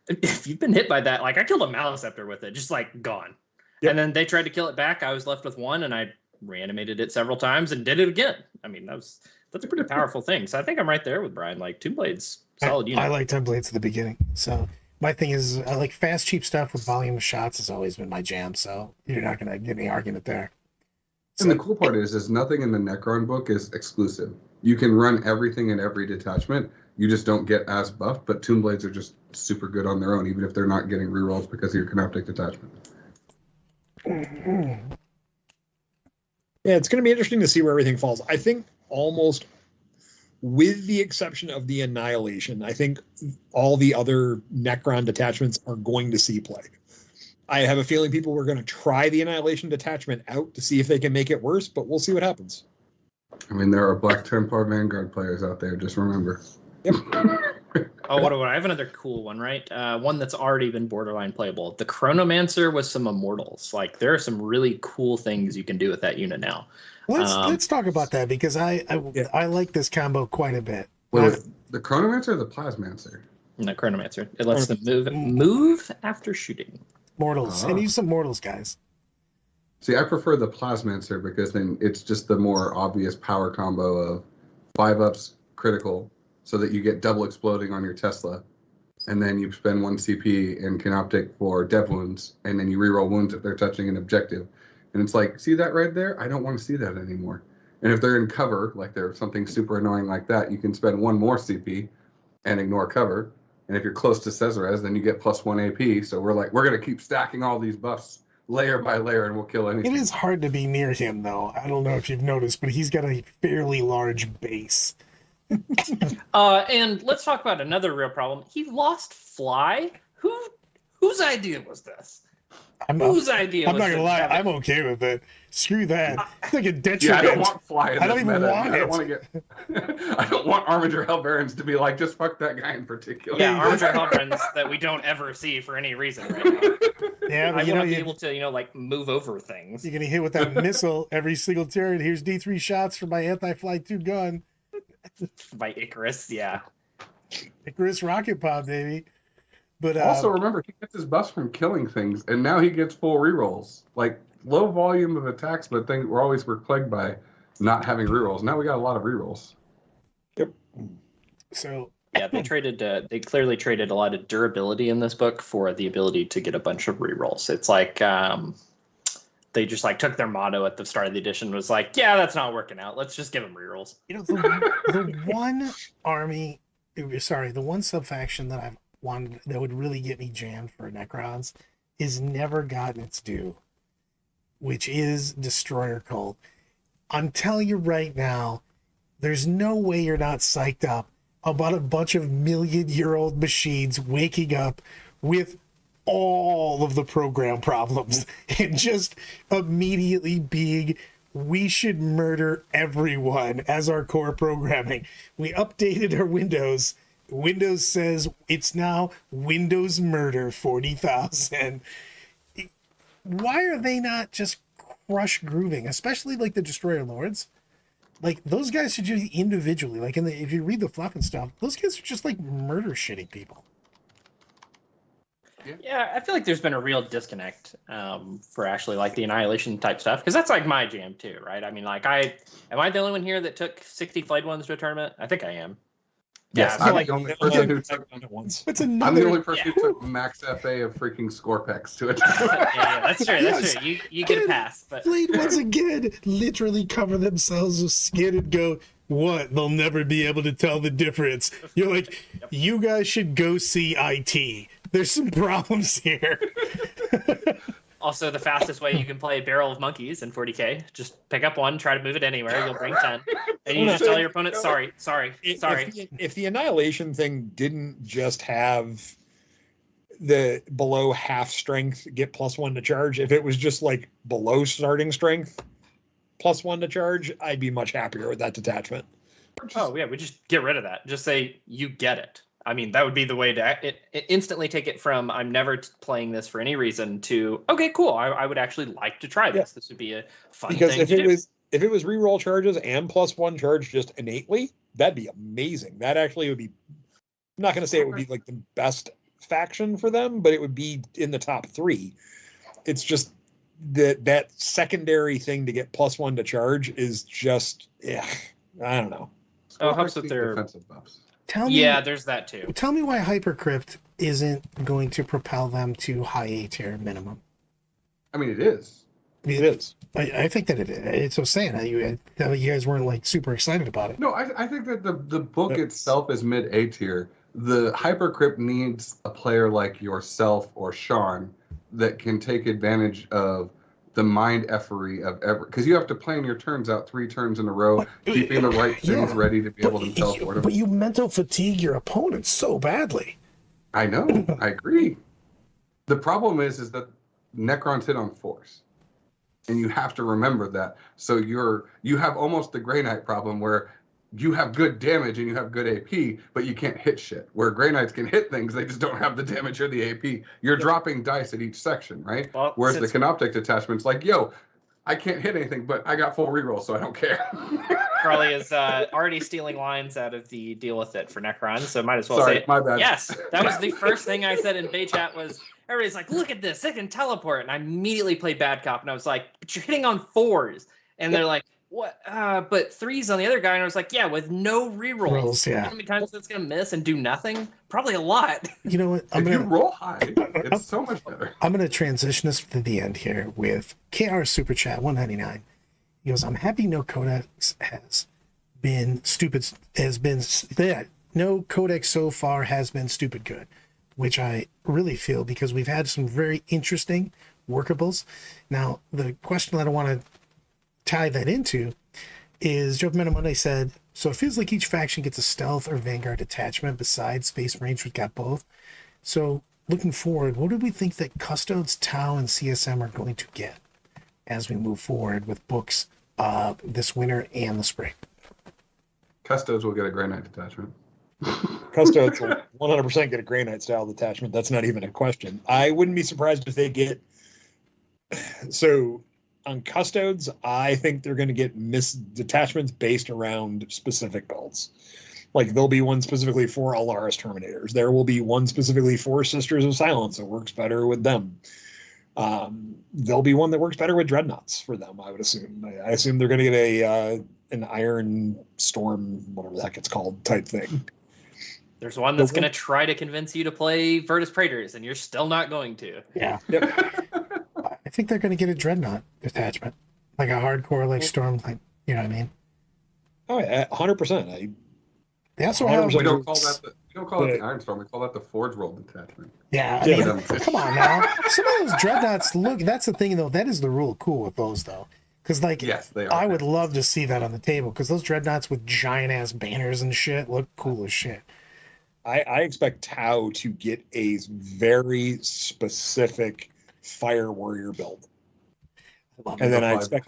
if you've been hit by that, like I killed a Maliceptor with it, just like gone. Yep. And then they tried to kill it back. I was left with 1, and I reanimated it several times and did it again. I mean, that's a pretty powerful thing. So I think I'm right there with Brian. Like Tomb Blades, solid unit. I like Tomb Blades at the beginning. So my thing is, I like fast, cheap stuff with volume of shots has always been my jam. So you're not going to get any argument there. And the cool part is nothing in the Necron book is exclusive. You can run everything in every detachment. You just don't get as buffed, but Tomb Blades are just super good on their own, even if they're not getting rerolls because of your Canoptic Detachment. Yeah, it's going to be interesting to see where everything falls. I think almost, with the exception of the Annihilation, I think all the other Necron detachments are going to see play. I have a feeling people were going to try the Annihilation detachment out to see if they can make it worse, but we'll see what happens. I mean, there are Black Templar Vanguard players out there, just remember. Yep. Oh, what I have another cool one, right? One that's already been borderline playable. The Chronomancer with some Immortals. Like, there are some really cool things you can do with that unit now. Let's talk about that, because I like this combo quite a bit. Wait, the Chronomancer or the Plasmancer? No, Chronomancer. It lets them move after shooting. Mortals. Oh. And use some mortals, guys. See, I prefer the Plasmancer because then it's just the more obvious power combo of 5-ups, critical, so that you get double exploding on your Tesla. And then you spend 1 CP in Canoptic for dev wounds, and then you reroll wounds if they're touching an objective. And it's like, see that right there? I don't want to see that anymore. And if they're in cover, like they're something super annoying like that, you can spend 1 more CP and ignore cover. And if you're close to Cesarez, then you get +1 AP. So we're going to keep stacking all these buffs layer by layer, and we'll kill anything. It is hard to be near him, though. I don't know if you've noticed, but he's got a fairly large base. And let's talk about another real problem. He lost Fly. Whose idea was this? Whose idea? I'm not gonna lie. I'm okay with it. Screw that. It's like a detriment. Yeah, I don't want Fly in I don't this even meta. want I it. don't want to get. I don't want Armiger Hellbarons to be like, just fuck that guy in particular. Yeah, Armiger Hellbarons that we don't ever see for any reason right now. Yeah, I but want to be able to, like, move over things. You're gonna hit with that missile every single turn. Here's D3 shots for my anti-fly 2 gun. By Icarus, yeah. Icarus rocket pod, baby. But Also, remember, he gets his buffs from killing things, and now he gets full rerolls. Like, low volume of attacks, but things we're plagued by not having rerolls. Now we got a lot of rerolls. Yep. So Yeah, they clearly traded a lot of durability in this book for the ability to get a bunch of rerolls. It's like they just like took their motto at the start of the edition, was like, yeah, that's not working out. Let's just give them rerolls. the one army, the one subfaction that I've wanted that would really get me jammed for Necrons is never gotten its due, which is Destroyer Cult. I'm telling you right now, there's no way you're not psyched up about a bunch of million-year-old machines waking up with all of the program problems and just immediately being, we should murder everyone as our core programming. We updated our Windows. Windows says it's now Windows Murder 40,000. Why are they not just crush grooving, especially like the Destroyer Lords? Like, those guys should do individually. Like, if you read the fluff and stuff, those guys are just like murder shitting people. Yeah, I feel like there's been a real disconnect for actually like the Annihilation type stuff, because that's like my jam too, right? I mean, like, am I the only one here that took 60 Flayed Ones to a tournament? I think I am. Yes, Yeah, I'm like, the only person who took. once. It's I'm the only person who took max FA of freaking Scorpex to it. yeah, that's true. That's true. You get a pass, but Blade once again literally cover themselves with skin and go, what? They'll never be able to tell the difference. You're like, you guys should go see IT. There's some problems here. also the fastest way you can play Barrel of Monkeys in 40k, just pick up one, try to move it anywhere, you'll bring 10, and you just tell your opponent, sorry. If the Annihilation thing didn't just have the below half strength get +1 to charge, if it was just like below starting strength +1 to charge, I'd be much happier with that detachment. Oh yeah, we just get rid of that. Just say you get it. I mean, that would be the way to instantly take it from I'm never playing this for any reason to, okay, cool, I would actually like to try this. Yeah. This would be a fun because thing if it was reroll charges and +1 charge just innately, that'd be amazing. That actually would be, I'm not going to say it would be like the best faction for them, but it would be in the top 3. It's just that secondary thing to get +1 to charge is just, I don't know. Oh, it helps with their defensive buffs. There's that too. Tell me why Hypercrypt isn't going to propel them to high A tier minimum. I mean, it is. It is. I think that it is. It's so saying that you guys weren't like super excited about it. No, I think that the book itself is mid A tier. the Hypercrypt needs a player like yourself or Sean that can take advantage of the mind effery of because you have to plan your turns out 3 turns in a row, keeping the right things ready to be able to teleport them. But you mental fatigue your opponent so badly. I know, I agree. The problem is that Necron's hit on force, and you have to remember that. So you have almost the Grey Knight problem where you have good damage and you have good AP, but you can't hit shit. Where Grey Knights can hit things, they just don't have the damage or the AP. You're dropping dice at each section, right? Well, Whereas the Canoptic detachment's like, yo, I can't hit anything, but I got full reroll, so I don't care. Carly is already stealing lines out of the deal with it for Necron, so might as well Sorry, say it. my bad. Yes, that was the first thing I said in Bay Chat was, everybody's like, look at this, it can teleport. And I immediately played Bad Cop, and I was like, but you're hitting on 4s. And they're like, what? But 3s on the other guy. And I was like, yeah, with no rerolls. Yeah. How many times that's going to miss and do nothing? Probably a lot. You know what? If you roll high, it's so much better. I'm going to transition us to the end here with KR Super Chat 199. He goes, I'm happy no codex has been stupid, no codex so far has been stupid good, which I really feel because we've had some very interesting workables. Now, the question that I want to tie that into is Joe Pimento Monday said, so it feels like each faction gets a stealth or vanguard detachment besides Space Marines, we've got both. So looking forward, what do we think that Custodes, Tau, and CSM are going to get as we move forward with books this winter and the spring? Custodes will get a Grey Knight detachment. Custodes will 100% get a Grey Knight style detachment. That's not even a question. I wouldn't be surprised if they get... So on Custodes, I think they're going to get detachments based around specific builds. Like there'll be one specifically for Alaris Terminators. There will be one specifically for Sisters of Silence that works better with them. There'll be one that works better with Dreadnoughts for them, I would assume. I assume they're going to get an Iron Storm, whatever the heck it's called, type thing. There's one that's going to try to convince you to play Virtus Praetors, and you're still not going to. Yeah. Yep. I think they're going to get a Dreadnought detachment, like a hardcore, like Storm, like, you know what I mean? Oh, yeah, 100%. They also have... We don't call that the Iron Storm. We call that the Forge Roll detachment. Yeah, I mean, come on now. Some of those Dreadnoughts look... That's the thing, though. That is the rule cool with those, though. Because, like, yes, they are. I would love to see that on the table, because those Dreadnoughts with giant-ass banners and shit look cool as shit. I expect Tau to get a very specific Fire Warrior build. And then I expect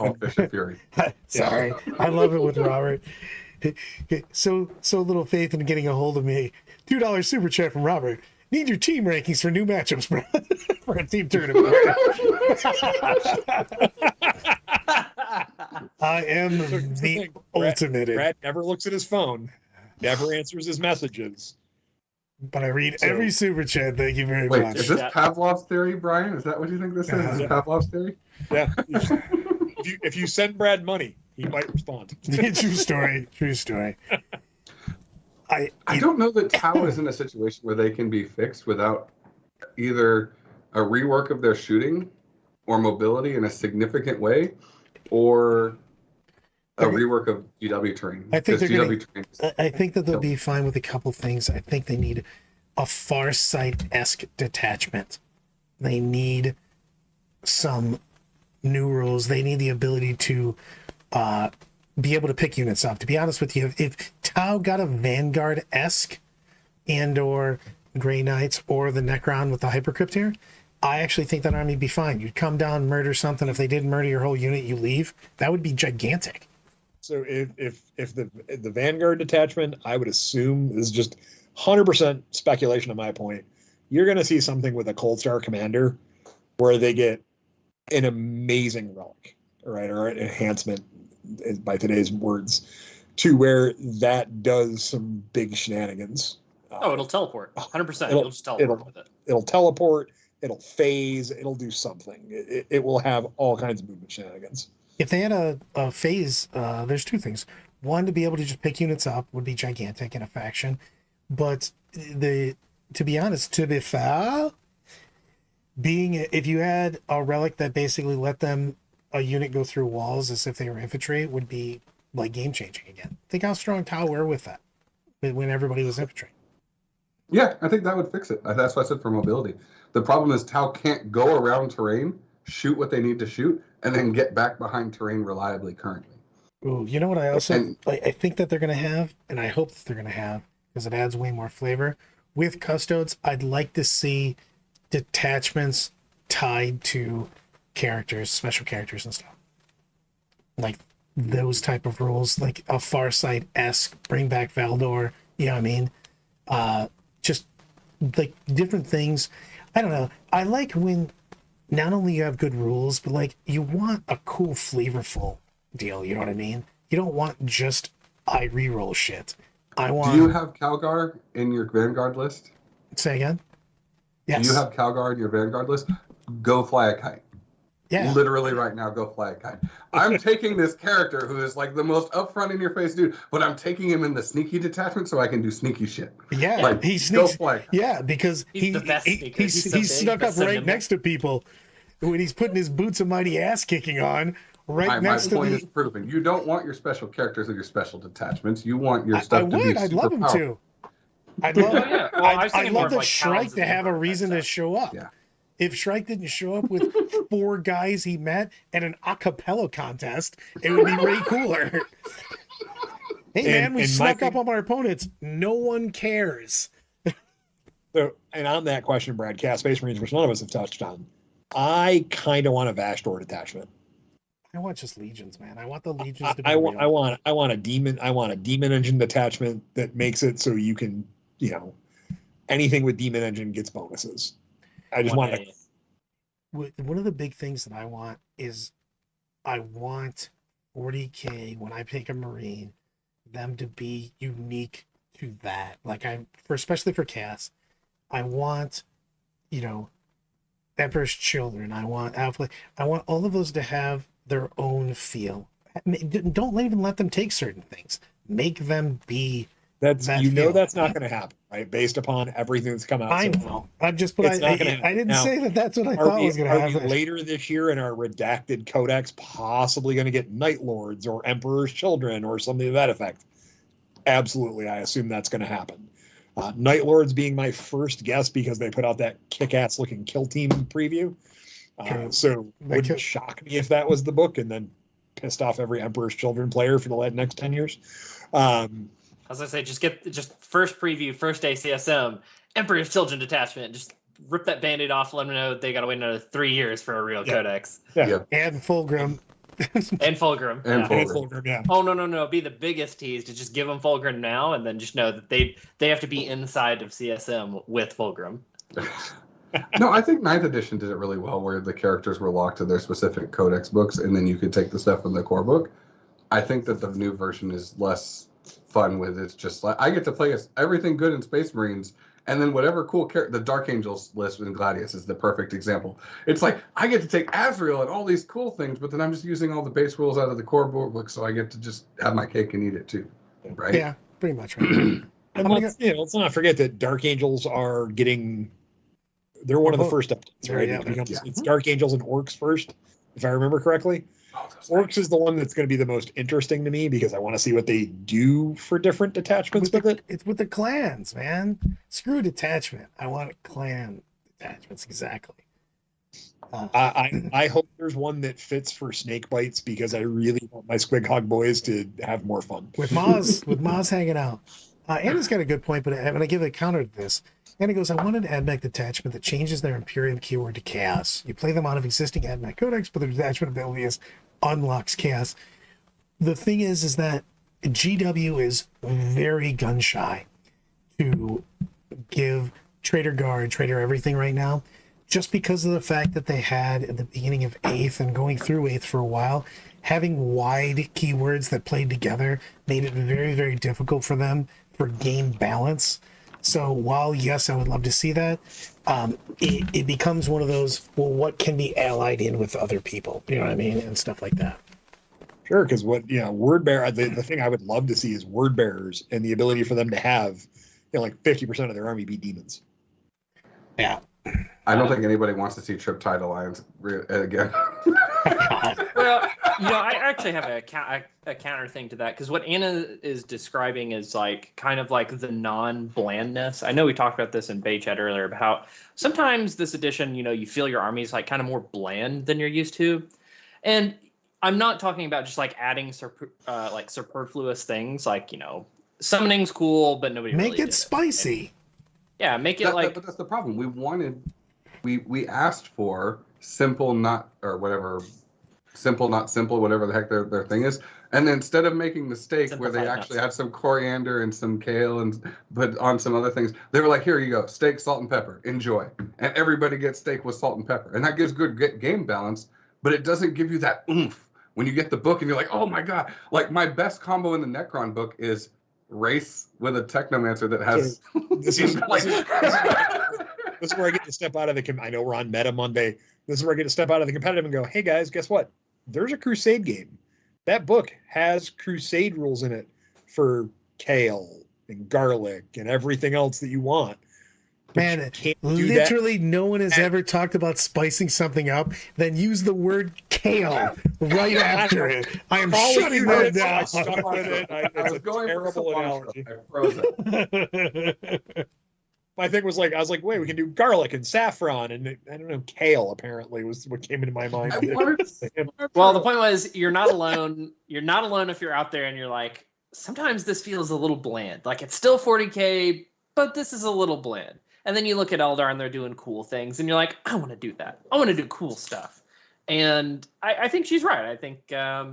Fury. Sorry, I love it with Robert. So little faith in getting a hold of me. $2 super chat from Robert. Need your team rankings for new matchups, bro. For a team tournament. I am the ultimate. Brad never looks at his phone, never answers his messages. But I read every super chat. Thank you very much. Wait, is this Pavlov's theory, Brian? Is that what you think this is? Is this Pavlov's theory? Yeah. If you send Brad money, he might respond. True story. True story. I don't know that Tau is in a situation where they can be fixed without either a rework of their shooting or mobility in a significant way, or a rework of GW terrain. I think that they'll be fine with a couple things. I think they need a Farsight-esque detachment. They need some new rules. They need the ability to be able to pick units up. To be honest with you, if Tau got a Vanguard-esque and or Grey Knights or the Necron with the Hypercrypt here, I actually think that army would be fine. You'd come down, murder something. If they didn't murder your whole unit, you leave. That would be gigantic. So if the Vanguard detachment, I would assume, this is just 100% speculation on my point, you're going to see something with a Cold Star Commander where they get an amazing relic, right, or an enhancement, by today's words, to where that does some big shenanigans. It'll teleport. 100%. It'll just teleport with it. It'll teleport. It'll phase. It'll do something. It will have all kinds of movement shenanigans. If they had a phase, there's two things. One, to be able to just pick units up would be gigantic in a faction. But to be honest, to be fair, if you had a relic that basically let them a unit go through walls as if they were infantry, would be like game changing again. Think how strong Tau were with that when everybody was infantry. Yeah, I think that would fix it. That's why I said for mobility. The problem is Tau can't go around terrain, shoot what they need to shoot, and then get back behind terrain reliably currently. Ooh, you know what I also And I think that they're gonna have, and I hope that they're gonna have, because it adds way more flavor. With custodes, I'd like to see detachments tied to characters, special characters and stuff. Like those type of rules, like a Farsight-esque, bring back Valdor, you know what I mean? Just like different things. I don't know. I like when not only you have good rules, but like you want a cool, flavorful deal. You know what I mean? You don't want just I reroll shit. I want. do you have Calgar in your Vanguard list? Say again. Yes. Do you have Calgar in your Vanguard list? Go fly a kite. Yeah. Literally right now, go fly a kite. I'm taking this character who is like the most upfront in your face dude, but I'm taking him in the sneaky detachment so I can do sneaky shit. Yeah. Like, He go sneaks. fly a kite. Yeah, because He's the best sneaker. he's He's so big, snuck but up so right nimble. next to people when he's putting his boots of mighty ass kicking on right My next to point me. is proven. You don't want your special characters with your special detachments. You want your I stuff to be would. I'd super love him powerful. to. I'd love. Oh, yeah. Well, I was I'd thinking more love of, the like, Shrike Talons to and have a Emperor reason to type stuff. show up. Yeah. If Shrike didn't show up with 4 guys he met at an a cappella contest, it would be way cooler. Hey man, we and snuck my up on our opponents. No one cares. So, and on that question, Brad, Cast Space Marines, which none of us have touched on, I kind of want a Vashdor detachment. I want just legions, man. I want the legions to be I real. want a demon. I want a demon engine detachment that makes it so you can, anything with demon engine gets bonuses. I just want to. One of the big things that I want is I want 40K when I pick a Marine, them to be unique to that. Like especially for Cass, I want, Emperor's Children. I want Alpha. I want all of those to have their own feel. Don't even let them take certain things. Make them be. That's that you know feel. that's not going to happen, right? Based upon everything that's come out. I so far. know. I'm just, but It's not gonna I happen. didn't Now, say that that's what I Are thought we, was going to are we happen. later this year in our redacted codex possibly going to get Night Lords or Emperor's Children or something to that effect? Absolutely, I assume that's going to happen. Night Lords being my first guess because they put out that kick-ass looking Kill Team preview. So wouldn't shock me if that was the book and then pissed off every Emperor's Children player for the next 10 years. As I say, just first preview, first day CSM, Emperor's Children detachment. Just rip that band-aid off, let them know they got to wait another 3 years for a real codex. Yeah. And Fulgrim. And Fulgrim. And yeah. Fulgrim, yeah. Oh, no. Be the biggest tease to just give them Fulgrim now and then just know that they have to be inside of CSM with Fulgrim. No, I think 9th edition did it really well where the characters were locked to their specific codex books and then you could take the stuff from the core book. I think that the new version is less fun with it's just like I get to play everything good in Space Marines and then whatever cool the Dark Angels list in Gladius is the perfect example. It's like I get to take Azrael and all these cool things, but then I'm just using all the base rules out of the core book, so I get to just have my cake and eat it too, right? Yeah, pretty much. Right. And let's not forget that Dark Angels are getting. They're one of the first updates, right? Yeah, It's Dark Angels and Orcs first, if I remember correctly. Orcs is the one that's going to be the most interesting to me because I want to see what they do for different detachments with it. It's with the clans, man. Screw detachment. I want clan detachments, exactly. I hope there's one that fits for snake bites because I really want my Squig Hog boys to have more fun. With Maz hanging out. Anna's got a good point, but I'm going to give a counter to this. Anna goes, I want an Admech detachment that changes their Imperium keyword to Chaos. You play them out of existing Admech codex, but the detachment ability unlocks Chaos. The thing is that GW is very gun shy to give Trader Guard, Trader Everything right now, just because of the fact that they had at the beginning of 8th and going through 8th for a while, having wide keywords that played together made it very, very difficult for them for game balance. So while, yes, I would love to see that, it becomes one of those, well, what can be allied in with other people? You know what I mean? And stuff like that. Sure, because word bearer, the thing I would love to see is word bearers and the ability for them to have, like 50% of their army be demons. Yeah. I don't think anybody wants to see Triptide Alliance again. Well, I actually have a counter thing to that, because what Anna is describing is like kind of like the non-blandness. I know we talked about this in Bay Chat earlier about how sometimes this edition, you feel your army is like kind of more bland than you're used to, and I'm not talking about just like adding like superfluous things like summoning's cool, but nobody Make really it did spicy. Yeah, make it like. But that's the problem. We asked for simple, not or whatever. Simple, not simple, whatever the heck their thing is. And then instead of making the steak where they actually had some coriander and some kale and put on some other things, they were like, here you go, steak, salt and pepper, enjoy. And everybody gets steak with salt and pepper. And that gives good game balance, but it doesn't give you that oomph when you get the book and you're like, oh my God. Like my best combo in the Necron book is race with a technomancer that has... This is where I get to step out of the... I know we're on Meta Monday. This is where I get to step out of the competitive and go, hey guys, guess what? There's a Crusade game. That book has Crusade rules in it for kale and garlic and everything else that you want. Man, literally no one has ever talked about spicing something up, then use the word kale right after it. I am shutting that down. I stuck with it. It's a terrible analogy. I froze it. My thing was like, I was like, wait, we can do garlic and saffron, and I don't know, kale apparently was what came into my mind. Well, the point was, you're not alone. You're not alone if you're out there and you're like, sometimes this feels a little bland. Like it's still 40K, but this is a little bland. And then you look at Eldar and they're doing cool things, and you're like, I want to do that. I want to do cool stuff. And I think she's right. I think a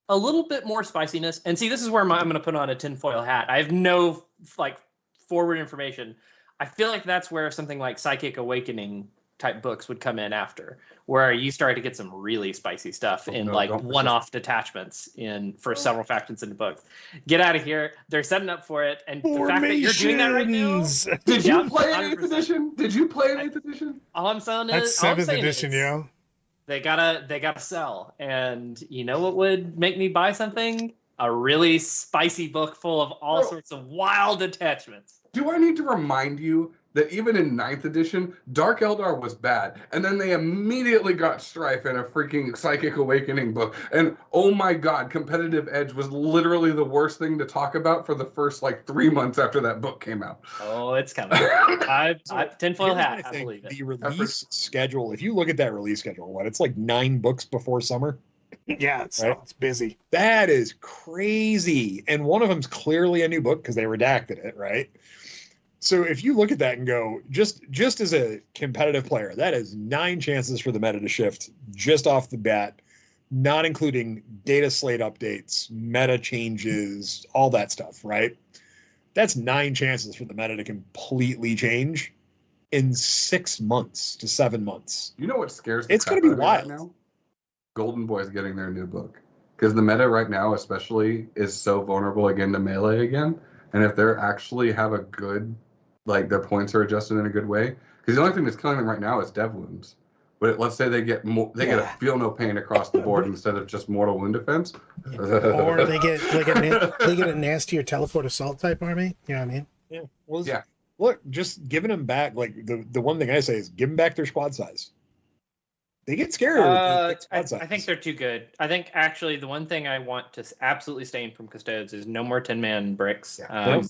little bit more spiciness. And see, this is where I'm going to put on a tinfoil hat. I have no forward information. I feel like that's where something like Psychic Awakening type books would come in after, where you start to get some really spicy stuff in one-off detachments for several factions in the books. Get out of here. They're setting up for it. And the fact that you're doing that right now. Did you play an 8th edition? Did you play an 8th edition? All I'm saying is that's 7th edition, yo. They gotta sell. And you know what would make me buy something? A really spicy book full of all sorts of wild attachments. Do I need to remind you that even in 9th edition, Dark Eldar was bad, and then they immediately got Strife in a freaking Psychic Awakening book, and oh my God, Competitive Edge was literally the worst thing to talk about for the first 3 months after that book came out. Oh, it's coming. Tinfoil hat, I believe it. The release schedule, if you look at that release schedule, it's like 9 books before summer. Yeah, it's busy. That is crazy. And one of them's clearly a new book because they redacted it, right? So if you look at that and go, just as a competitive player, that is 9 chances for the meta to shift just off the bat, not including data slate updates, meta changes, all that stuff, right? That's 9 chances for the meta to completely change in 6 months to 7 months. You know what scares me? It's going to be wild. Right now? Golden Boy's getting their new book. Because the meta right now especially is so vulnerable again to melee again. And if they're actually have a good, their points are adjusted in a good way. Because the only thing that's killing them right now is dev wounds. But let's say they get get a feel no pain across the board instead of just mortal wound defense. Yeah. Or they get a nastier teleport assault type army. You know what I mean? Yeah. Well, look, just giving them back, the one thing I say is give them back their squad size. They get scared. I think they're too good. I think actually the one thing I want to absolutely stain from Custodes is no more 10-man bricks. Yeah,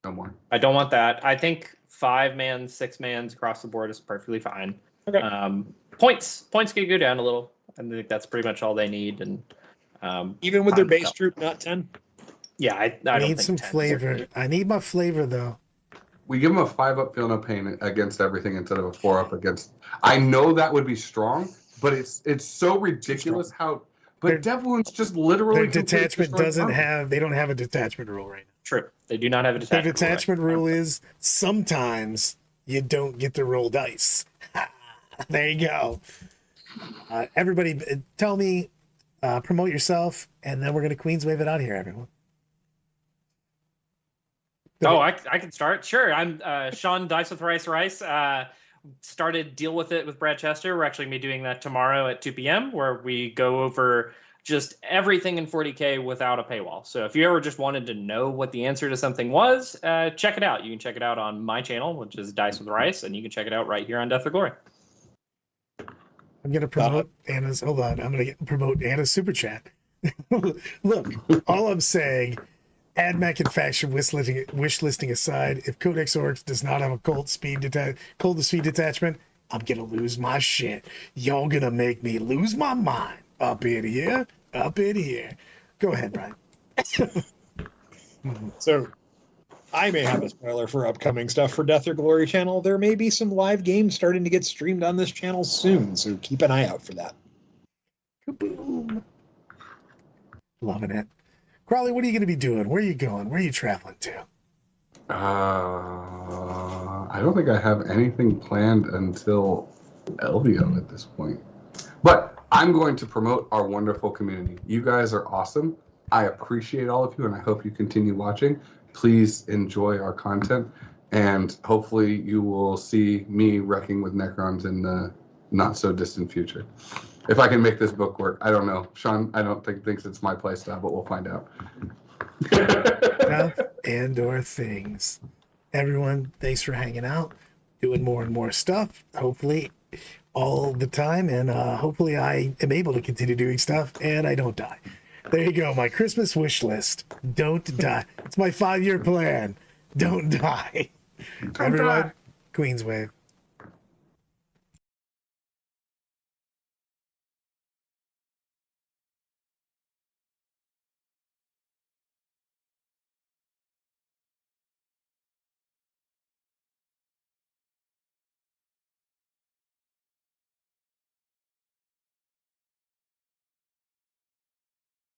no more. I don't want that. I think 5-man, 6-mans across the board is perfectly fine. Okay. Points could go down a little. I think that's pretty much all they need. And even with their base troop, not 10. Yeah, I don't need some flavor. I need my flavor though. We give them a 5-up feel no pain against everything instead of a 4-up against. I know that would be strong, but it's so ridiculous how. But Dev Wounds just literally. Their detachment doesn't have. They don't have a detachment rule right now. True, they do not have a detachment. Their detachment rule is sometimes you don't get to roll dice. There you go. Everybody, tell me, promote yourself, and then we're gonna Queens wave it out here, everyone. Oh, I can start. Sure. I'm Sean Dice with Rice. Started Deal With It with Brad Chester. We're actually going to be doing that tomorrow at 2 p.m. where we go over just everything in 40K without a paywall. So if you ever just wanted to know what the answer to something was, check it out. You can check it out on my channel, which is Dice with Rice, and you can check it out right here on Death or Glory. I'm gonna promote Anna's. Hold on, I'm gonna promote Anna's super chat. Look, all I'm saying, Admech and faction wish listing aside, if Codex Orcs does not have a cold to speed detachment, I'm gonna lose my shit. Y'all gonna make me lose my mind up in here. Go ahead, Brian. So I may have a spoiler for upcoming stuff for Death or Glory channel. There may be some live games starting to get streamed on this channel soon, so keep an eye out for that. Kaboom. Loving it. Crowley, what are you going to be doing? Where are you going? Where are you traveling to? I don't think I have anything planned until LVO at this point. But I'm going to promote our wonderful community. You guys are awesome. I appreciate all of you, and I hope you continue watching. Please enjoy our content, and hopefully you will see me wrecking with Necrons in the not-so-distant future. If I can make this book work, I don't know. Sean, I don't thinks it's my play style, but we'll find out. Stuff and/or things. Everyone, thanks for hanging out, doing more and more stuff. Hopefully, all the time, and hopefully, I am able to continue doing stuff, and I don't die. There you go, my Christmas wish list. Don't die. It's my 5-year plan. Don't die. Everyone, Queenswave.